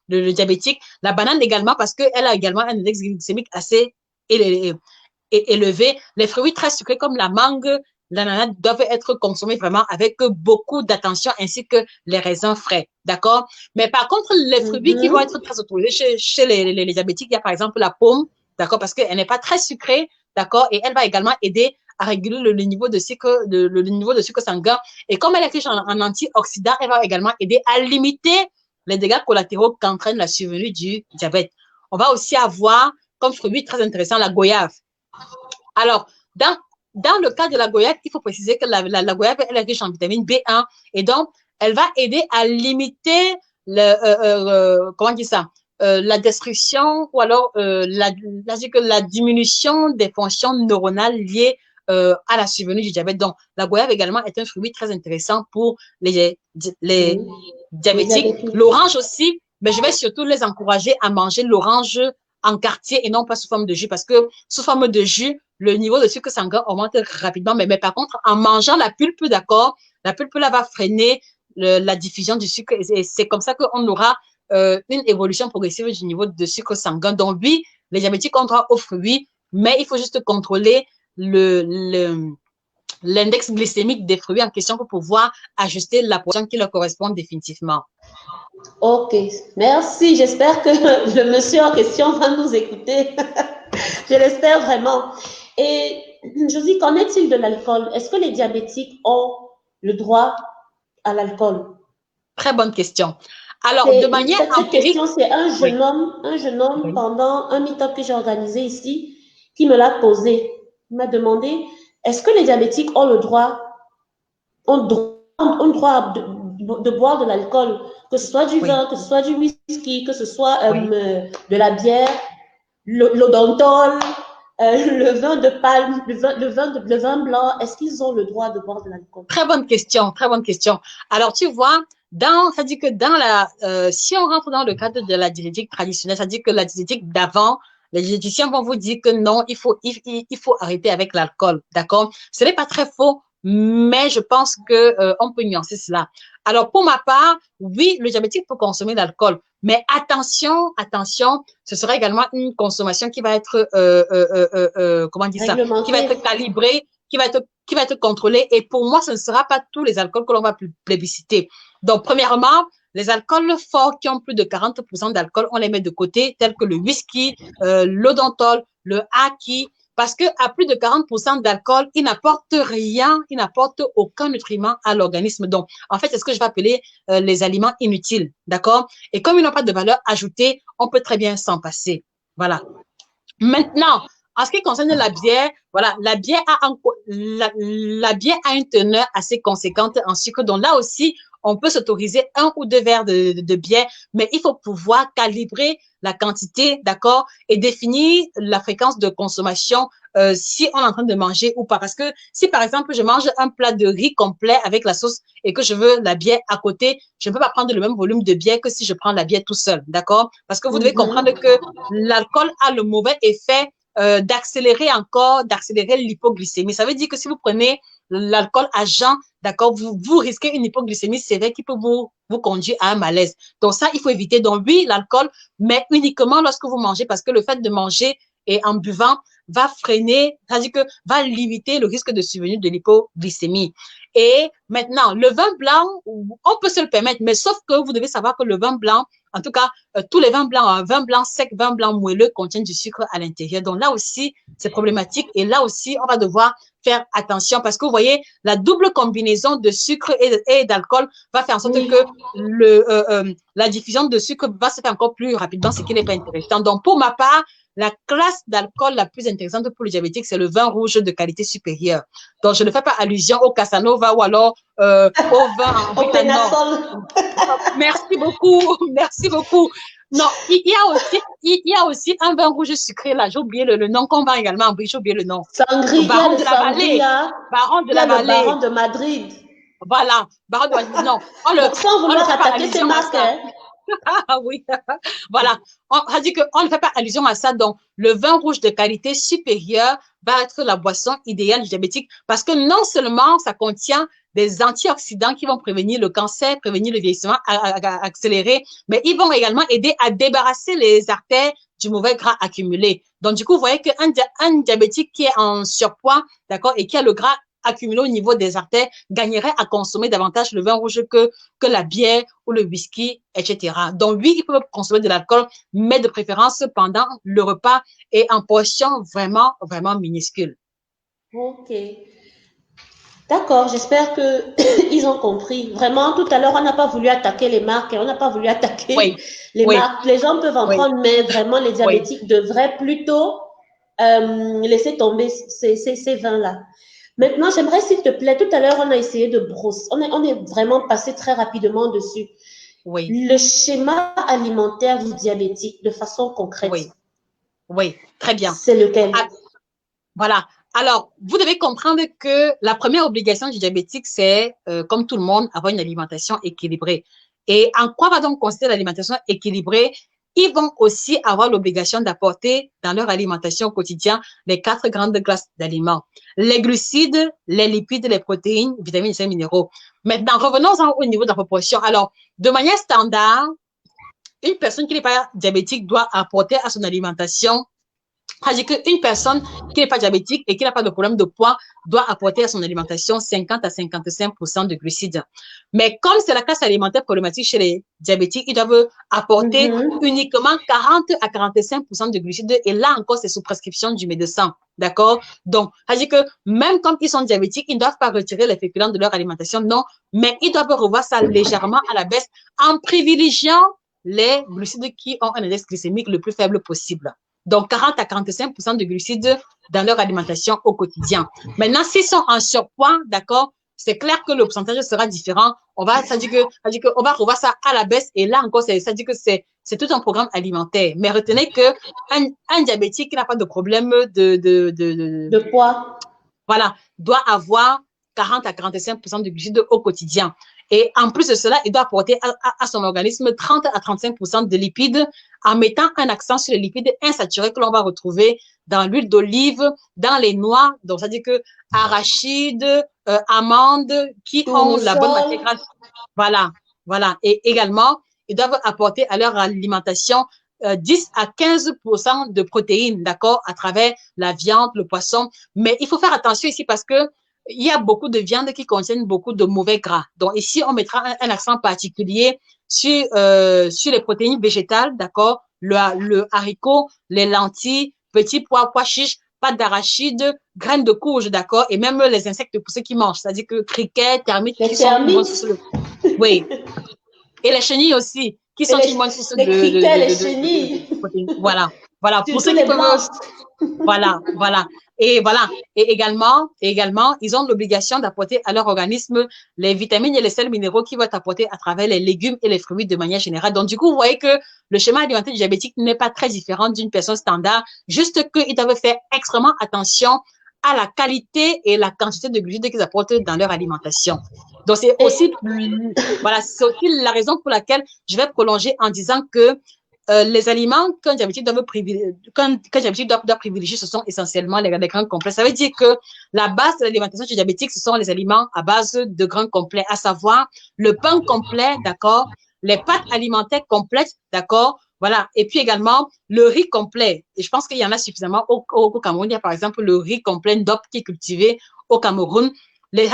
diabétique. La banane également parce qu'elle a également un index glycémique assez élevé. Les fruits très sucrés comme la mangue, l'ananas doivent être consommés vraiment avec beaucoup d'attention ainsi que les raisins frais, d'accord? Mais par contre, les fruits qui vont être très autorisés chez les diabétiques, il y a par exemple la pomme, d'accord? Parce qu'elle n'est pas très sucrée, d'accord? Et elle va également aider à réguler le niveau de sucre, le niveau de sucre sanguin. Et comme elle est riche en antioxydants, elle va également aider à limiter les dégâts collatéraux qu'entraîne la survenue du diabète. On va aussi avoir comme fruit très intéressant la goyave. Alors, dans le cas de la goyave, il faut préciser que la goyave, elle est riche en vitamine B1 et donc, elle va aider à limiter comment dire ça, la destruction ou alors la diminution des fonctions neuronales liées à la survenue du diabète. Donc, la goyave également est un fruit très intéressant pour les Oui, les diabétiques. diabétiques. L'orange aussi, mais je vais surtout les encourager à manger l'orange en quartier et non pas sous forme de jus parce que sous forme de jus, le niveau de sucre sanguin augmente rapidement. Mais par contre, en mangeant la pulpe, d'accord, la pulpe là va freiner la diffusion du sucre et c'est comme ça qu'on aura une évolution progressive du niveau de sucre sanguin. Donc oui, les diabétiques ont droit aux fruits, mais il faut juste contrôler l'index glycémique des fruits en question pour pouvoir ajuster la portion qui leur correspond définitivement. Ok, merci. J'espère que le monsieur en question va nous écouter. Je l'espère vraiment. Et je dis, qu'en est-il de l'alcool? Est-ce que les diabétiques ont le droit à l'alcool? Très bonne question. Alors, de manière Cette empirique, question, c'est oui, un jeune homme oui, pendant un meet-up que j'ai organisé ici qui me l'a posé. Il m'a demandé, est-ce que les diabétiques ont le droit, ont droit de boire de l'alcool, que ce soit du oui, vin, que ce soit du whisky, que ce soit oui. de la bière, l'odontol, le vin de palme, le vin blanc, est-ce qu'ils ont le droit de boire de l'alcool? Très bonne question, très bonne question. Alors, tu vois, ça dit que si on rentre dans le cadre de la diététique traditionnelle, ça dit que la diététique d'avant, les diététiciens vont vous dire que non, il faut arrêter avec l'alcool, d'accord? Ce n'est pas très faux mais je pense que on peut nuancer cela. Alors, pour ma part, oui, le diabétique peut consommer de l'alcool, mais attention, ce sera également une consommation qui va être, comment on dit ça, qui va être calibrée, qui va être contrôlée. Et pour moi, ce ne sera pas tous les alcools que l'on va plébisciter. Donc, premièrement, les alcools forts qui ont plus de 40% d'alcool, on les met de côté, tels que le whisky, l'odenthol, le haki, parce que à plus de 40% d'alcool, il n'apporte rien, il n'apporte aucun nutriment à l'organisme. Donc, en fait, c'est ce que je vais appeler les aliments inutiles, d'accord? Et comme ils n'ont pas de valeur ajoutée, on peut très bien s'en passer. Voilà. Maintenant, en ce qui concerne la bière, voilà, la bière a une teneur assez conséquente en sucre. Donc là aussi, on peut s'autoriser 1 ou 2 verres de bière, mais il faut pouvoir calibrer la quantité, d'accord, et définir la fréquence de consommation si on est en train de manger ou pas. Parce que si, par exemple, je mange un plat de riz complet avec la sauce et que je veux la bière à côté, je ne peux pas prendre le même volume de bière que si je prends la bière tout seul, d'accord? Parce que vous devez comprendre que l'alcool a le mauvais effet d'accélérer l'hypoglycémie. Ça veut dire que si vous prenez l'alcool à jeun, d'accord, vous risquez une hypoglycémie sévère qui peut vous conduire à un malaise. Donc ça, il faut éviter. Donc oui, l'alcool, mais uniquement lorsque vous mangez, parce que le fait de manger et en buvant va freiner, c'est-à-dire que va limiter le risque de survenue de l'hypoglycémie. Et maintenant, le vin blanc, on peut se le permettre, mais sauf que vous devez savoir que le vin blanc, en tout cas, tous les vins blancs, vin blanc sec, vin blanc moelleux contiennent du sucre à l'intérieur. Donc là aussi, c'est problématique. Et là aussi, on va devoir faire attention parce que vous voyez, la double combinaison de sucre et d'alcool va faire en sorte que la diffusion de sucre va se faire encore plus rapidement, ce qui n'est pas intéressant. Donc, pour ma part, la classe d'alcool la plus intéressante pour le diabétique, c'est le vin rouge de qualité supérieure. Donc, je ne fais pas allusion au Casanova ou alors au vin au Pénasol. Merci beaucoup, merci beaucoup. Non, il y a aussi un vin rouge sucré là. J'ai oublié le nom qu'on vend également en j'ai oublié le nom. Sangria, Baron de la Vallée. Baron de la Vallée. Baron de Madrid. Voilà, Baron de Madrid. Non, sans vouloir attaquer ces marques. Ah oui, voilà. On a dit qu'on ne fait pas allusion à ça. Donc, le vin rouge de qualité supérieure va être la boisson idéale du diabétique parce que non seulement ça contient des antioxydants qui vont prévenir le cancer, prévenir le vieillissement accéléré, mais ils vont également aider à débarrasser les artères du mauvais gras accumulé. Donc, du coup, vous voyez qu'un diabétique qui est en surpoids, d'accord, et qui a le gras accumulé au niveau des artères gagnerait à consommer davantage le vin rouge que la bière ou le whisky, etc. Donc, oui, ils peuvent consommer de l'alcool, mais de préférence pendant le repas et en portion vraiment, vraiment minuscule. Ok. D'accord, j'espère qu'ils ont compris. Vraiment, tout à l'heure, on n'a pas voulu attaquer les marques, on n'a pas voulu attaquer les marques. Les gens peuvent en prendre, mais vraiment, les diabétiques devraient plutôt laisser tomber ces vins-là. Maintenant, j'aimerais, s'il te plaît, tout à l'heure, on a essayé de brosser, on est vraiment passé très rapidement dessus. Le schéma alimentaire du diabétique de façon concrète. Oui, très bien. C'est lequel? Voilà. Alors, vous devez comprendre que la première obligation du diabétique, c'est, comme tout le monde, avoir une alimentation équilibrée. Et en quoi va donc consister l'alimentation équilibrée? Ils vont aussi avoir l'obligation d'apporter dans leur alimentation au quotidien les 4 grandes classes d'aliments. Les glucides, les lipides, les protéines, vitamines et minéraux. Maintenant, revenons-en au niveau de la proportion. Alors, de manière standard, une personne qui n'est pas diabétique doit apporter à son alimentation. C'est-à-dire qu'une personne qui n'est pas diabétique et qui n'a pas de problème de poids doit apporter à son alimentation 50 à 55% de glucides. Mais comme c'est la classe alimentaire problématique chez les diabétiques, ils doivent apporter uniquement 40 à 45% de glucides. Et là encore, c'est sous prescription du médecin. D'accord? Donc, c'est-à-dire que même quand ils sont diabétiques, ils ne doivent pas retirer les féculents de leur alimentation. Non, mais ils doivent revoir ça légèrement à la baisse en privilégiant les glucides qui ont un index glycémique le plus faible possible. Donc, 40 à 45% de glucides dans leur alimentation au quotidien. Maintenant, s'ils sont en surpoids, d'accord, c'est clair que le pourcentage sera différent. On va revoir ça à la baisse. Et là encore, ça dit que c'est tout un programme alimentaire. Mais retenez que un diabétique qui n'a pas de problème de poids, voilà, doit avoir 40 à 45% de glucides au quotidien. Et en plus de cela, il doit apporter à son organisme 30 à 35% de lipides en mettant un accent sur les lipides insaturés que l'on va retrouver dans l'huile d'olive, dans les noix. Donc, ça veut dire que arachides, amandes qui ont la bonne matière grasse. Voilà, voilà. Et également, ils doivent apporter à leur alimentation 10 à 15% de protéines, d'accord, à travers la viande, le poisson. Mais il faut faire attention ici parce que il y a beaucoup de viandes qui contiennent beaucoup de mauvais gras. Donc ici, on mettra un accent particulier sur les protéines végétales, d'accord, le haricot, les lentilles, petits pois, pois chiches, pâtes d'arachide, graines de courge, d'accord, et même les insectes pour ceux qui mangent, c'est-à-dire que criquets, termites, Les qui sont une bonne termites, source de... Oui, et les chenilles aussi, qui et sont une bonne source les criquets, les chenilles, de protéines. Voilà, voilà, pour surtout ceux qui les peuvent blanches. voilà, voilà. Voilà. Et également, ils ont l'obligation d'apporter à leur organisme les vitamines et les sels minéraux qui vont être apportés à travers les légumes et les fruits de manière générale. Donc, du coup, vous voyez que le schéma alimentaire du diabétique n'est pas très différent d'une personne standard, juste qu'ils doivent faire extrêmement attention à la qualité et la quantité de glucides qu'ils apportent dans leur alimentation. Donc, c'est aussi, voilà, c'est aussi la raison pour laquelle je vais prolonger en disant que les aliments qu'un diabétique doit privilégier, ce sont essentiellement les grains complets. Ça veut dire que la base de l'alimentation du diabétique, ce sont les aliments à base de grains complets, à savoir le pain complet, d'accord, les pâtes alimentaires complètes, d'accord, voilà, et puis également le riz complet. Et je pense qu'il y en a suffisamment au Cameroun. Il y a par exemple le riz complet Ndop qui est cultivé au Cameroun. Et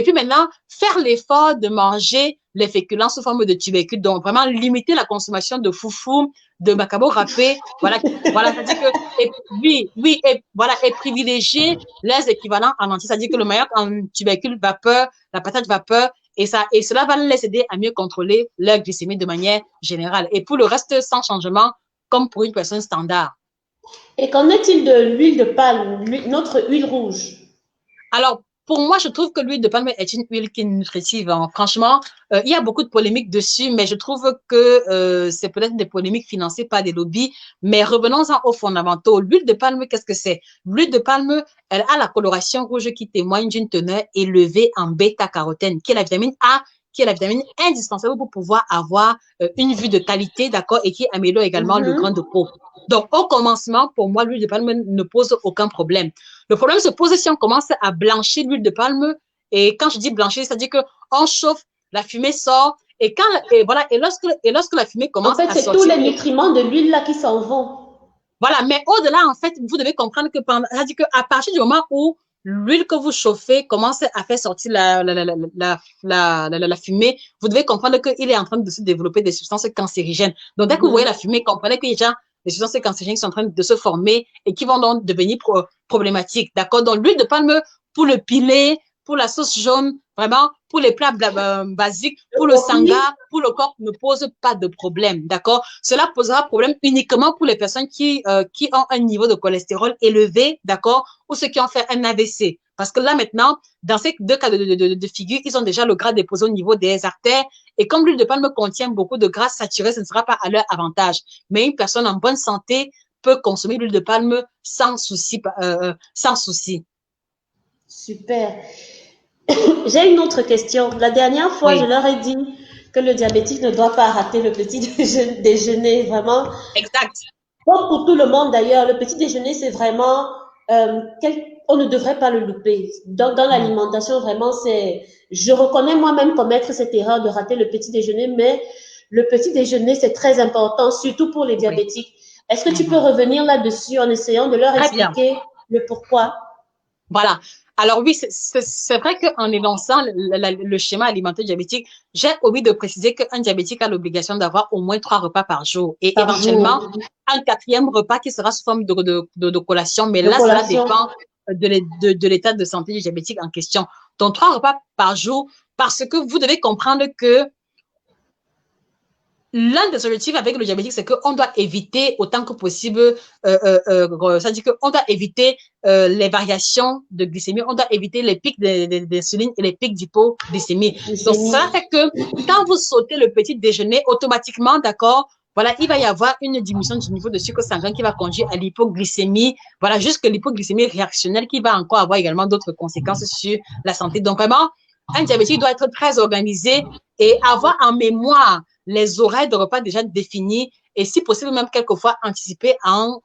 puis maintenant, faire l'effort de manger les féculents sous forme de tubercules, donc vraiment limiter la consommation de foufou, de macabo râpé, voilà, voilà, c'est-à-dire que, et privilégier les équivalents en entier, c'est-à-dire que le meilleur en tubercule vapeur, la patate vapeur, et cela va les aider à mieux contrôler leur glycémie de manière générale. Et pour le reste, sans changement, comme pour une personne standard. Et qu'en est-il de l'huile de palme, notre huile rouge? Alors, pour moi, je trouve que l'huile de palme est une huile qui est nutritive, hein. Franchement, il y a beaucoup de polémiques dessus, mais je trouve que c'est peut-être des polémiques financées par des lobbies. Mais revenons-en aux fondamentaux. L'huile de palme, qu'est-ce que c'est? L'huile de palme, elle a la coloration rouge qui témoigne d'une teneur élevée en bêta-carotène, qui est la vitamine A, qui est la vitamine indispensable pour pouvoir avoir une vue de qualité, d'accord, et qui améliore également le grain de peau. Donc, au commencement, pour moi, l'huile de palme ne pose aucun problème. Le problème se pose si on commence à blanchir l'huile de palme. Et quand je dis blanchir, c'est-à-dire qu'on chauffe, la fumée sort. Et lorsque la fumée En commence fait, à c'est tous sortir. les nutriments de l'huile là qui s'en vont. Voilà, mais au-delà, en fait, vous devez comprendre que c'est-à-dire qu'à partir du moment où l'huile que vous chauffez commence à faire sortir la fumée, vous devez comprendre qu'il est en train de se développer des substances cancérigènes. Donc, dès que vous voyez la fumée, comprenez qu'il y a déjà des substances cancérigènes qui sont en train de se former et qui vont donc devenir problématiques. D'accord? Donc, l'huile de palme, pour le piler, pour la sauce jaune, vraiment, pour les plats basiques, pour le sanga, pour le corps, ne pose pas de problème. D'accord? Cela posera problème uniquement pour les personnes qui ont un niveau de cholestérol élevé, d'accord? Ou ceux qui ont fait un AVC. Parce que là, maintenant, dans ces deux cas de figure, ils ont déjà le gras déposé au niveau des artères. Et comme l'huile de palme contient beaucoup de gras saturé, ce ne sera pas à leur avantage. Mais une personne en bonne santé peut consommer l'huile de palme sans souci, sans souci. Super. J'ai une autre question. La dernière fois, je Oui. leur ai dit que le diabétique ne doit pas rater le petit déjeuner, vraiment. Exact. Comme pour tout le monde d'ailleurs, le petit déjeuner, c'est vraiment, on ne devrait pas le louper. Donc, dans l'alimentation, vraiment, je reconnais moi-même commettre cette erreur de rater le petit déjeuner, mais le petit déjeuner, c'est très important, surtout pour les diabétiques. Est-ce que tu peux revenir là-dessus en essayant de leur expliquer le pourquoi? Voilà. Alors oui, c'est vrai qu'en énonçant le schéma alimentaire diabétique, j'ai oublié de préciser qu'un diabétique a l'obligation d'avoir au moins 3 repas par jour et éventuellement un 4e repas qui sera sous forme de collation. Mais là, cela dépend de l'état de santé du diabétique en question. Donc, 3 repas par jour parce que vous devez comprendre que l'un des objectifs avec le diabétique, c'est qu'on doit éviter autant que possible, c'est-à-dire qu'on doit éviter les variations de glycémie, on doit éviter les pics d'insuline et les pics d'hypoglycémie. Donc, ça fait que quand vous sautez le petit déjeuner, automatiquement, d'accord, voilà, il va y avoir une diminution du niveau de sucre sanguin qui va conduire à l'hypoglycémie, voilà, jusque l'hypoglycémie réactionnelle qui va encore avoir également d'autres conséquences sur la santé. Donc, vraiment, un diabétique doit être très organisé et avoir en mémoire les horaires de repas déjà définis et si possible même quelquefois anticiper en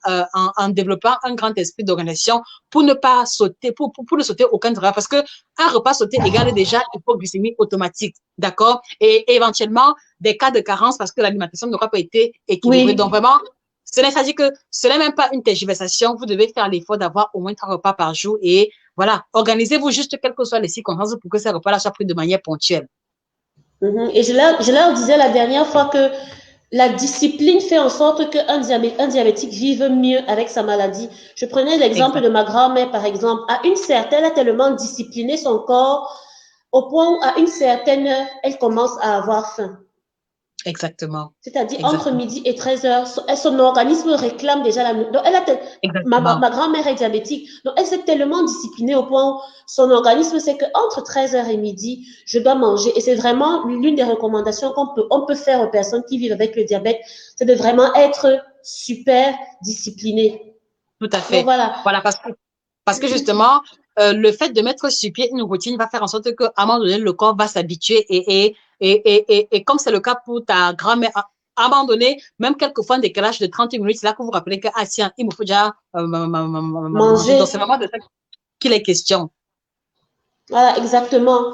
développant un grand esprit d'organisation pour ne pas sauter, pour ne sauter aucun repas. Parce que un repas sauté égale déjà hypoglycémie automatique, d'accord? Et éventuellement, des cas de carence parce que l'alimentation n'aura pas été équilibrée. Donc Oui. vraiment, ça dit que ce n'est même pas une tergiversation. Vous devez faire l'effort d'avoir au moins 3 repas par jour et voilà, organisez-vous juste quelles que soient les circonstances pour que ces repas-là soient pris de manière ponctuelle. Et je leur disais la dernière fois que la discipline fait en sorte qu'un diabétique vive mieux avec sa maladie. Je prenais l'exemple Exact. de ma grand-mère, par exemple. À une certaine, elle a tellement discipliné son corps au point où, à une certaine heure, elle commence à avoir faim. Exactement. C'est-à-dire entre Exactement. midi et 13 heures, son organisme réclame déjà la nourriture. Donc, Exactement. ma grand-mère est diabétique. Donc, elle s'est tellement disciplinée au point où son organisme sait qu'entre 13 heures et midi, je dois manger. Et c'est vraiment l'une des recommandations on peut faire aux personnes qui vivent avec le diabète, c'est de vraiment être super discipliné. Tout à Donc, fait. voilà. Voilà, parce que justement, le fait de mettre sur pied une routine va faire en sorte qu'à un moment donné, le corps va s'habituer et comme c'est le cas pour ta grand-mère, à un moment donné, même quelquefois un décalage de 30 minutes, c'est là que vous vous rappelez que, ah tiens, il me faut déjà manger. Manger. Donc, c'est vraiment de ça qu'il est question. Voilà, exactement.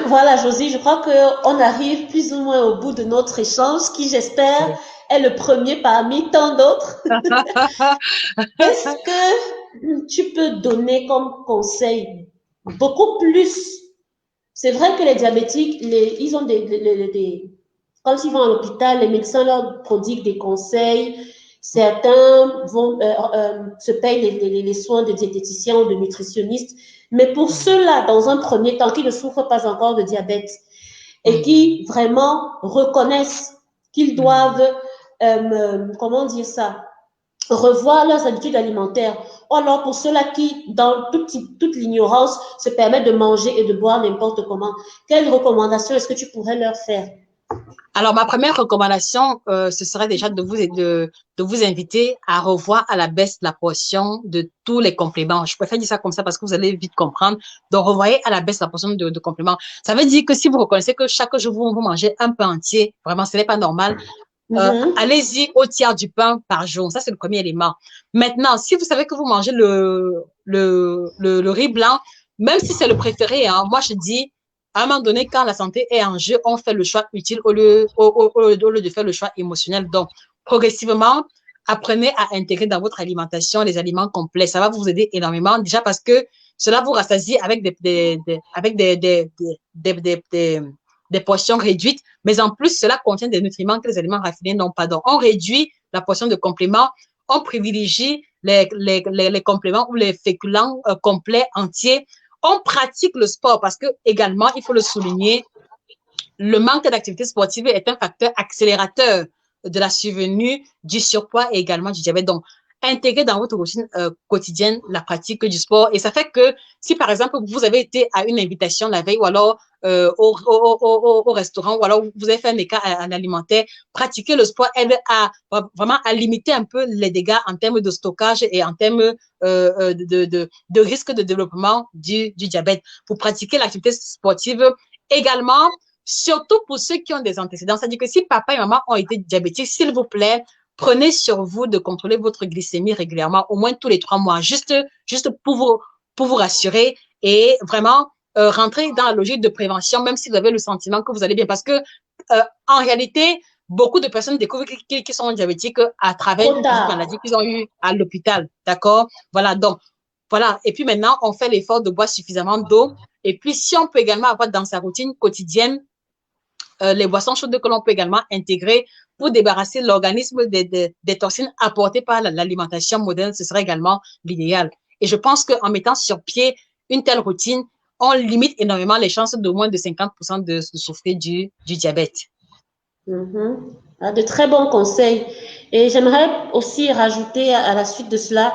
Voilà, Josie, je crois qu'on arrive plus ou moins au bout de notre échange, qui, j'espère, Oui. est le premier parmi tant d'autres. Qu'est-ce que tu peux donner comme conseil? Beaucoup plus. C'est vrai que les diabétiques, ils ont quand ils vont à l'hôpital, les médecins leur prodiguent des conseils. Certains se payent les soins de diététiciens ou de nutritionnistes. Mais pour Mhm. ceux-là, dans un premier temps, qui ne souffrent pas encore de diabète et Mhm. qui vraiment reconnaissent qu'ils Mhm. doivent, comment dire ça, revoir leurs habitudes alimentaires. Ou alors pour ceux-là qui, dans toute l'ignorance, se permettent de manger et de boire n'importe comment, quelles recommandations est-ce que tu pourrais leur faire? Alors, ma première recommandation, ce serait déjà de vous inviter à revoir à la baisse la portion de tous les compléments. Je préfère dire ça comme ça parce que vous allez vite comprendre. Donc, revoyez à la baisse la portion de compléments. Ça veut dire que si vous reconnaissez que chaque jour, vous mangez un pain entier, vraiment, ce n'est pas normal, Mhm. allez-y au tiers du pain par jour. Ça, c'est le premier élément. Maintenant, si vous savez que vous mangez le riz blanc, même si c'est le préféré, hein, moi, je dis, à un moment donné, quand la santé est en jeu, on fait le choix utile au lieu de faire le choix émotionnel. Donc, progressivement, apprenez à intégrer dans votre alimentation les aliments complets. Ça va vous aider énormément, déjà parce que cela vous rassasie avec des portions réduites, mais en plus, cela contient des nutriments que les aliments raffinés n'ont pas. Donc, on réduit la portion de compléments, on privilégie les compléments ou les féculents complets, entiers. On pratique le sport parce que, également, il faut le souligner, le manque d'activité sportive est un facteur accélérateur de la survenue du surpoids et également du diabète. Donc, intégrer dans votre routine quotidienne la pratique du sport. Et ça fait que si, par exemple, vous avez été à une invitation la veille ou alors au restaurant ou alors vous avez fait un écart à l'alimentaire, pratiquer le sport aide à vraiment à limiter un peu les dégâts en termes de stockage et en termes de risque de développement du diabète. Pour pratiquer l'activité sportive également, surtout pour ceux qui ont des antécédents. C'est-à-dire que si papa et maman ont été diabétiques, s'il vous plaît, prenez sur vous de contrôler votre glycémie régulièrement, au moins tous les 3 mois, juste pour vous rassurer et vraiment rentrer dans la logique de prévention, même si vous avez le sentiment que vous allez bien. Parce que en réalité, beaucoup de personnes découvrent qu'ils sont diabétiques à travers Trop une petite tard. maladie qu'ils ont eue à l'hôpital. D'accord? Voilà. Donc, voilà. Et puis maintenant, on fait l'effort de boire suffisamment d'eau. Et puis, si on peut également avoir dans sa routine quotidienne les boissons chaudes que l'on peut également intégrer pour débarrasser l'organisme des toxines apportées par l'alimentation moderne, ce serait également l'idéal. Et je pense qu'en mettant sur pied une telle routine, on limite énormément les chances de moins de 50% de souffrir du diabète. Mhm. Ah, de très bons conseils. Et j'aimerais aussi rajouter à la suite de cela,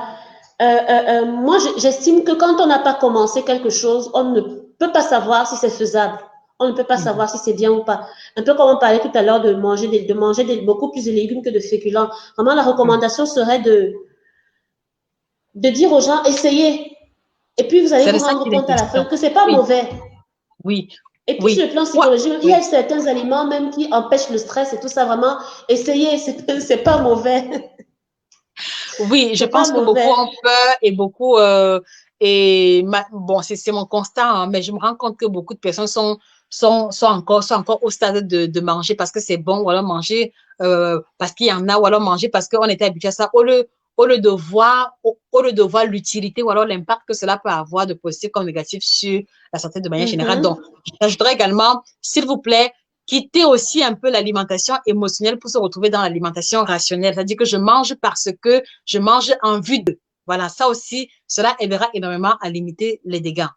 moi j'estime que quand on n'a pas commencé quelque chose, on ne peut pas savoir si c'est faisable. On ne peut pas Mhm. savoir si c'est bien ou pas. Un peu comme on parlait tout à l'heure de manger, beaucoup plus de légumes que de féculents. Vraiment, la Mhm. recommandation serait de dire aux gens, essayez. Et puis vous allez C'est vous de ça rendre qu'il est compte à la fin question. que c'est pas Oui, mauvais. oui. Et puis, sur Oui. le plan Ouais. psychologique, il y Oui. a certains aliments même qui empêchent le stress et tout ça. Vraiment, essayez, c'est pas mauvais. Oui, je C'est pas pense que beaucoup mauvais. ont peur et beaucoup bon, c'est mon constat, hein, mais je me rends compte que beaucoup de personnes sont encore au stade de manger parce que c'est bon, ou alors manger parce qu'il y en a, ou alors manger parce qu'on était habitué à ça, au lieu de voir l'utilité ou alors l'impact que cela peut avoir de positif comme négatif sur la santé de manière générale. Donc, j'ajouterais également, s'il vous plaît, quitter aussi un peu l'alimentation émotionnelle pour se retrouver dans l'alimentation rationnelle. C'est-à-dire que je mange parce que je mange en vue de. Voilà, ça aussi, cela aidera énormément à limiter les dégâts.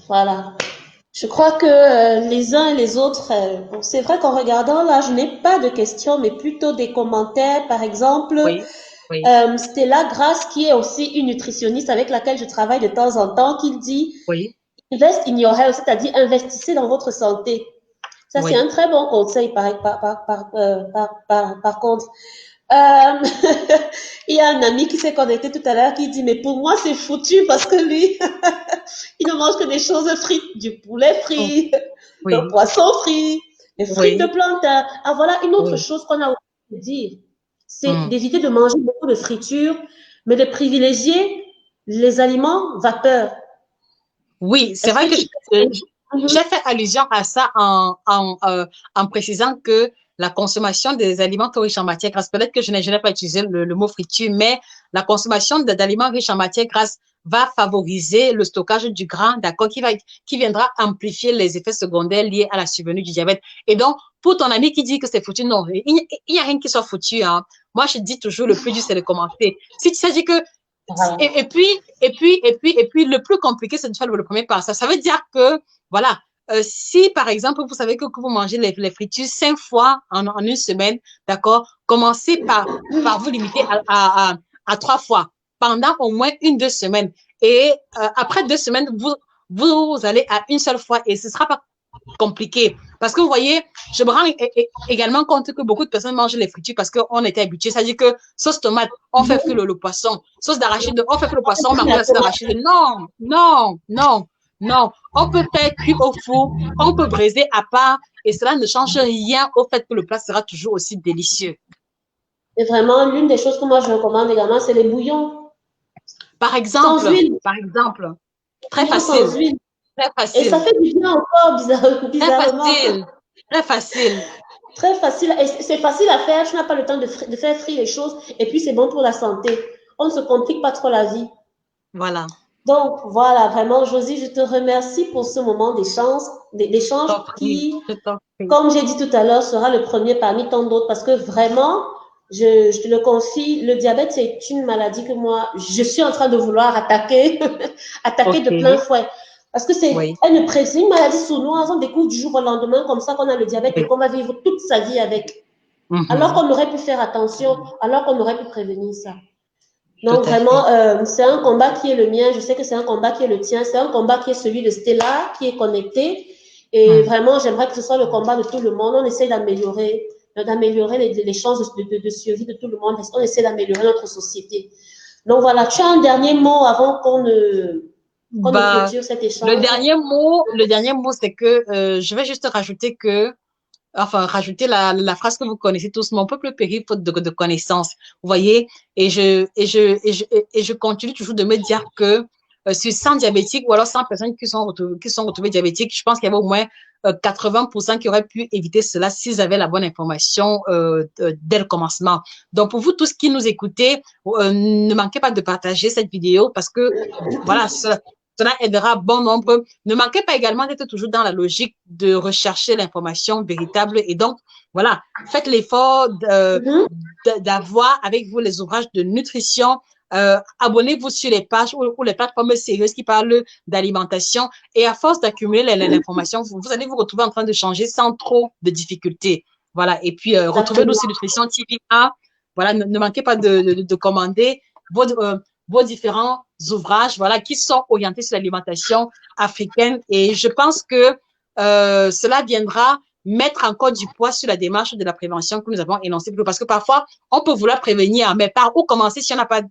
Voilà. Je crois que les uns et les autres, bon, c'est vrai qu'en regardant là, je n'ai pas de questions, mais plutôt des commentaires. Par exemple, Oui, oui, Stella Grace, qui est aussi une nutritionniste avec laquelle je travaille de temps en temps, qui dit oui, Invest in your health, c'est-à-dire investissez dans votre santé. Ça, c'est un oui. très bon conseil par contre. Il y a un ami qui s'est connecté tout à l'heure qui dit, mais pour moi, c'est foutu parce que lui, il ne mange que des choses frites, du poulet Oh, frit, le oui, poisson frit, les frites de oui, plantain. Ah, voilà une autre oui. chose qu'on a oublié de dire. C'est Hmm. d'éviter de manger beaucoup de friture, mais de privilégier les aliments vapeur. Oui, c'est Est-ce vrai que que tu... j'ai fait allusion à ça en précisant que la consommation des aliments riches en matière grasse, peut-être que je n'ai pas utilisé le mot friture, mais la consommation d'aliments riches en matière grasse va favoriser le stockage du gras, d'accord, qui viendra amplifier les effets secondaires liés à la survenue du diabète. Et donc, pour ton ami qui dit que c'est foutu, non, il n'y a rien qui soit foutu, hein. Moi, je dis toujours, le plus dur, c'est de commencer. Si tu sais que Voilà. et puis, le plus compliqué, c'est de faire le premier pas. Ça veut dire que, voilà, si par exemple, vous savez que vous mangez les fritures 5 fois en une semaine, d'accord, commencez par vous limiter à 3 fois pendant au moins 1, 2 semaines. Et après 2 semaines, vous allez à une seule fois et ce ne sera pas compliqué. Parce que vous voyez, je me rends également compte que beaucoup de personnes mangent les fritures parce qu'on était habitués. C'est-à-dire que sauce tomate, on fait frire le poisson. Sauce d'arachide, on fait frire le poisson, on mange la sauce d'arachide. Non, non, non, non. On peut faire cuire au four, on peut braiser à part et cela ne change rien au fait que le plat sera toujours aussi délicieux. Et vraiment, l'une des choses que moi je recommande également, c'est les bouillons sans huile. Par exemple, très Bouillons sans facile, huile. très Et ça facile, fait du bien au corps, très bizarrement. facile, très facile. Très facile. Et c'est facile à faire. Tu n'as pas le temps de faire frire les choses. Et puis, c'est bon pour la santé. On ne se complique pas trop la vie. Voilà. Donc, voilà, vraiment, Josie, je te remercie pour ce moment d'échange T'en prie, qui, je t'en prie. comme j'ai dit tout à l'heure, sera le premier parmi tant d'autres parce que vraiment, je te le confie, le diabète, c'est une maladie que moi, je suis en train de vouloir attaquer, attaquer de OK. plein fouet. Parce que Oui. c'est une maladie sournoise, on découvre du jour au lendemain comme ça qu'on a le diabète et Oui. qu'on va vivre toute sa vie avec. Alors Mhm. qu'on aurait pu faire attention, alors qu'on aurait pu prévenir ça. Tout Donc à fait. vraiment, c'est un combat qui est le mien. Je sais que c'est un combat qui est le tien. C'est un combat qui est celui de Stella, qui est connecté. Et Mm. vraiment, j'aimerais que ce soit le combat de tout le monde. On essaie d'améliorer les chances de survie de tout le monde. On essaie d'améliorer notre société. Donc voilà, tu as un dernier mot avant qu'on ne Bah, clôture cet échange. le dernier mot, c'est que je vais juste rajouter que, enfin, rajouter la phrase que vous connaissez tous, mon peuple périt faute de connaissances. Vous voyez, et je continue toujours de me dire que sur 100 diabétiques ou alors 100 personnes qui sont retrouvées diabétiques, je pense qu'il y avait au moins 80% qui auraient pu éviter cela s'ils avaient la bonne information dès le commencement. Donc, pour vous tous qui nous écoutez, ne manquez pas de partager cette vidéo parce que, voilà, cela aidera bon nombre. Ne manquez pas également d'être toujours dans la logique de rechercher l'information véritable. Et donc, voilà, faites l'effort Mhm. d'avoir avec vous les ouvrages de nutrition. Abonnez-vous sur les pages ou les plateformes sérieuses qui parlent d'alimentation. Et à force d'accumuler l'information, vous allez vous retrouver en train de changer sans trop de difficultés. Voilà. Et puis, retrouvez-nous Exactement. sur Nutrition TV A. Voilà, ne manquez pas de commander vos différents ouvrages, voilà, qui sont orientés sur l'alimentation africaine. Et je pense que cela viendra mettre encore du poids sur la démarche de la prévention que nous avons énoncée. Parce que parfois, on peut vouloir prévenir, mais par où commencer si on n'a pas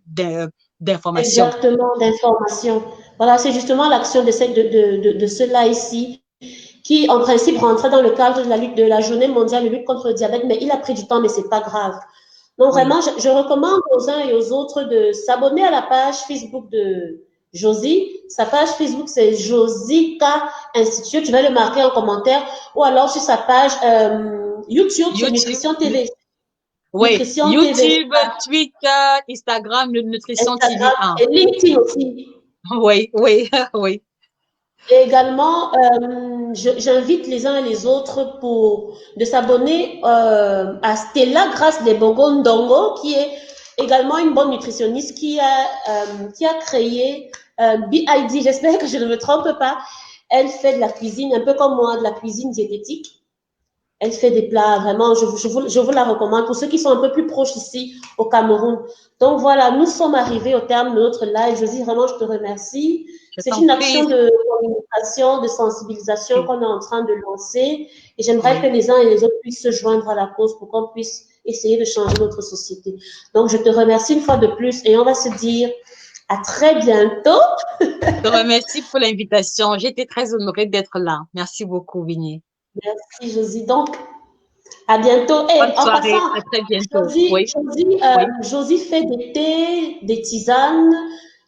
d'informations? Exactement, d'information. Voilà, c'est justement l'action de ceux-là ici qui en principe rentrait dans le cadre de la lutte de la journée mondiale de lutte contre le diabète, mais il a pris du temps, mais c'est pas grave. Donc vraiment, je recommande aux uns et aux autres de s'abonner à la page Facebook de Josie. Sa page Facebook, c'est Josica Institute. Je vais le marquer en commentaire. Ou alors sur sa page YouTube, c'est Nutrition TV. Oui, Nutrition YouTube, TV. Twitter, Instagram, Nutrition TV Instagram 1. et LinkedIn aussi. Oui, oui, oui. Et également, j'invite les uns et les autres de s'abonner à Stella Grace de Bogondongo, qui est également une bonne nutritionniste qui a créé BID. J'espère que je ne me trompe pas. Elle fait de la cuisine, un peu comme moi, de la cuisine diététique. Elle fait des plats, vraiment, je vous la recommande pour ceux qui sont un peu plus proches ici au Cameroun. Donc voilà, nous sommes arrivés au terme de notre live. Josie, vraiment, je te remercie. C'est une action de communication, de sensibilisation qu'on est en train de lancer. Et j'aimerais que les uns et les autres puissent se joindre à la cause pour qu'on puisse essayer de changer notre société. Donc, je te remercie une fois de plus et on va se dire à très bientôt. Je te remercie pour l'invitation. J'ai été très honorée d'être là. Merci beaucoup, Winnie. Merci, Josie. Donc, à bientôt. Et bonne en soirée, passant, à très bientôt. Josie fait des thés, des tisanes.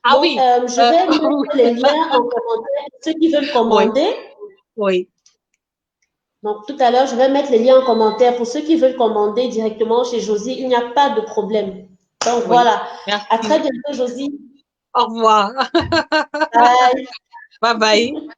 Ah Donc, oui. je vais mettre les liens en commentaire pour ceux qui veulent commander. Oui. Donc, tout à l'heure, je vais mettre les liens en commentaire pour ceux qui veulent commander directement chez Josie. Il n'y a pas de problème. Donc, voilà. Merci. À très bientôt, Josie. Au revoir. Bye. Bye bye.